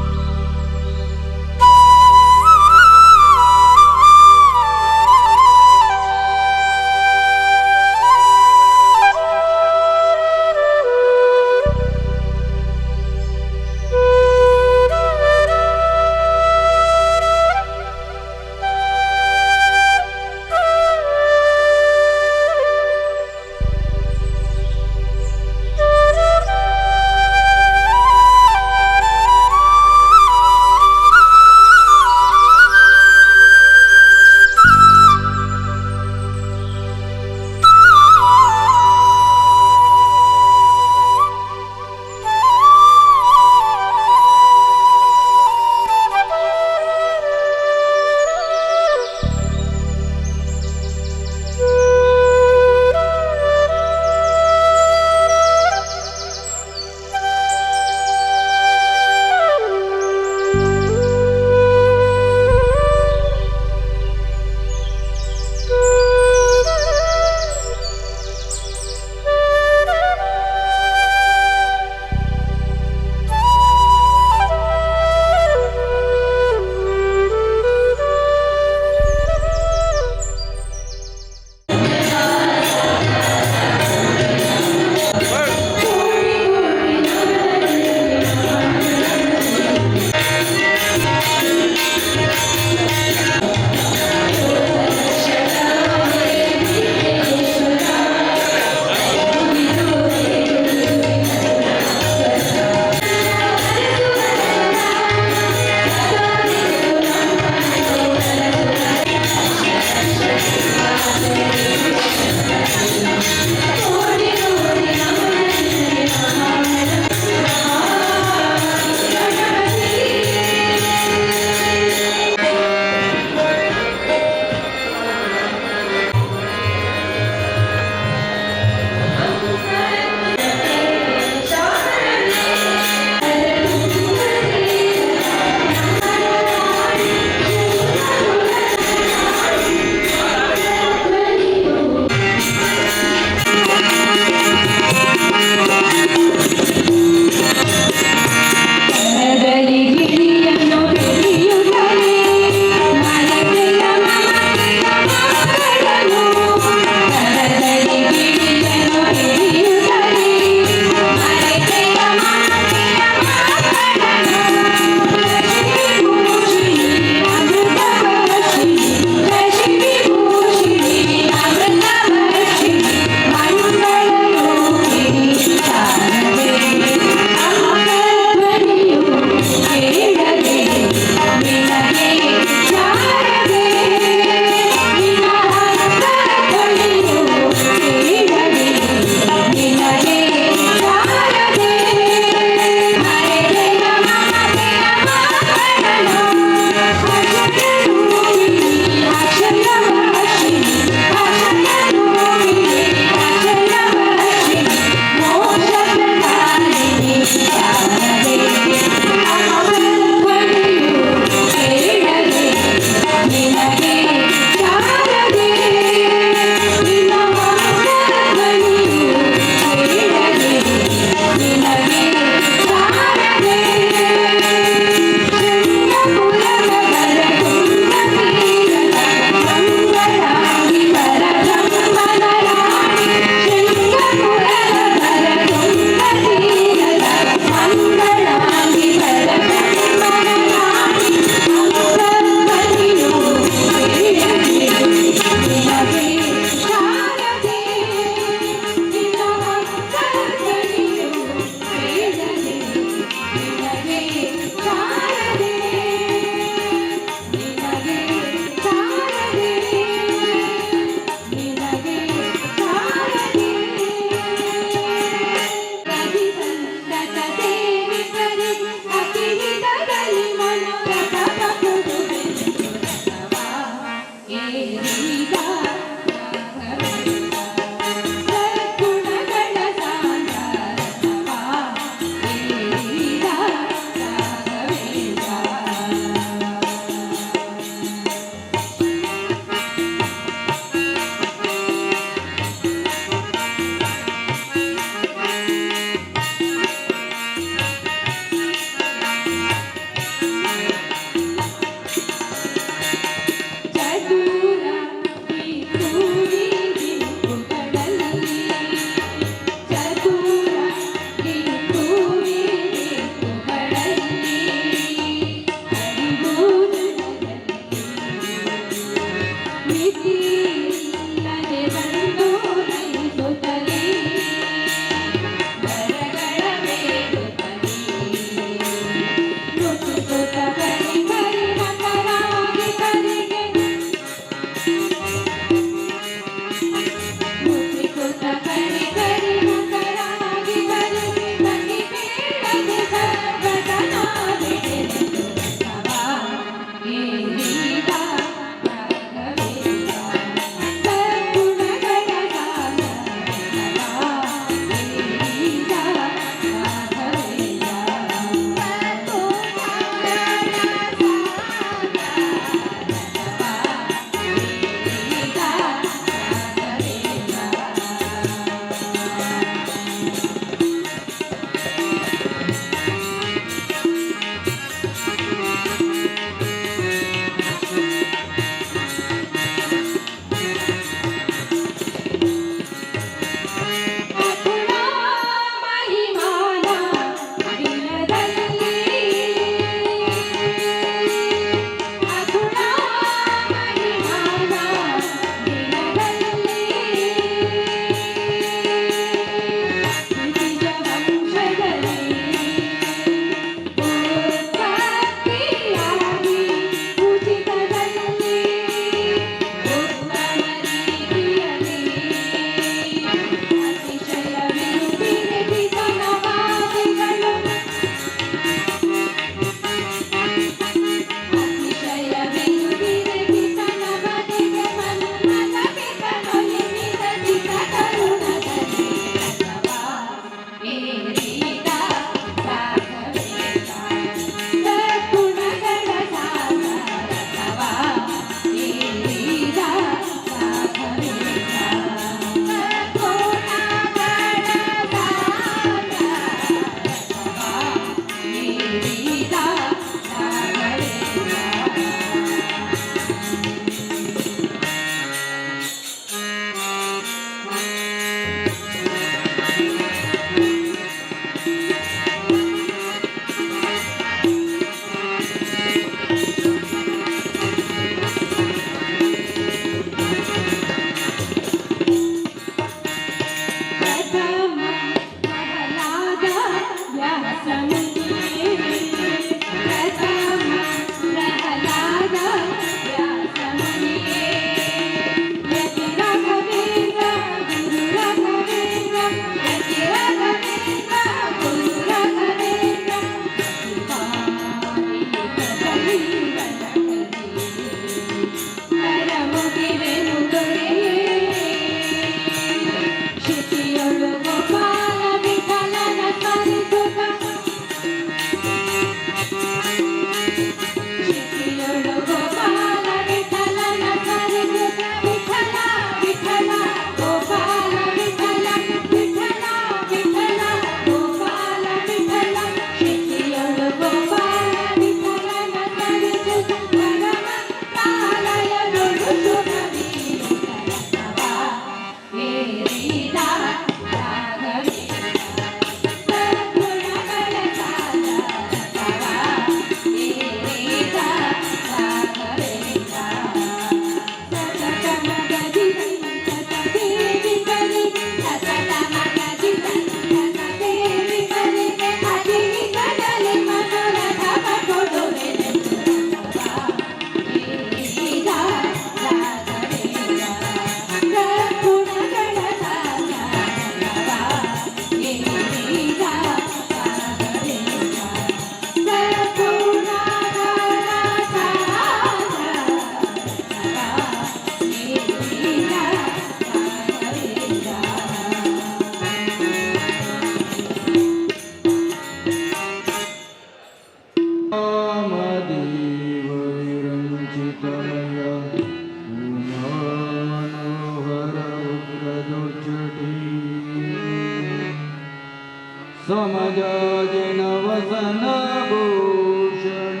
समजाजिन वसन भूषण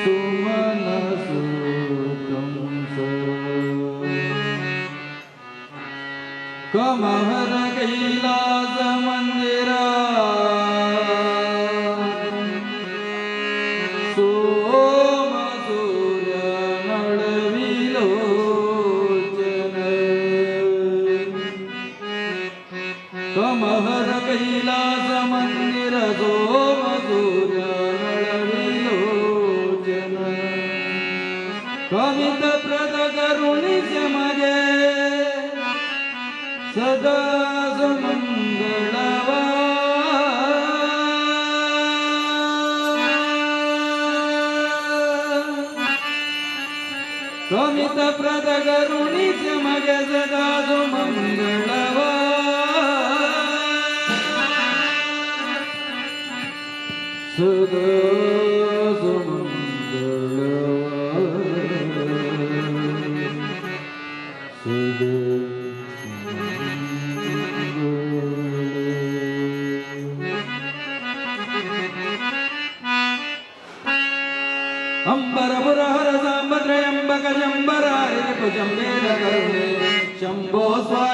सुमन सुतम कमहर कैलास मंदिरा सोम सूर्य नळविलोचन कमहर कैलास मंदिर सोम सूर्य नळविलोचन कवित प्रद करुणी मगे सदा सुमंगलवा कवित प्रद करुणी मगे सदा सुमंगलवा सदा अंबर मुरहर सांबत्रयंबक शंबरारि भुजंबेर करुणे शंभो स्वा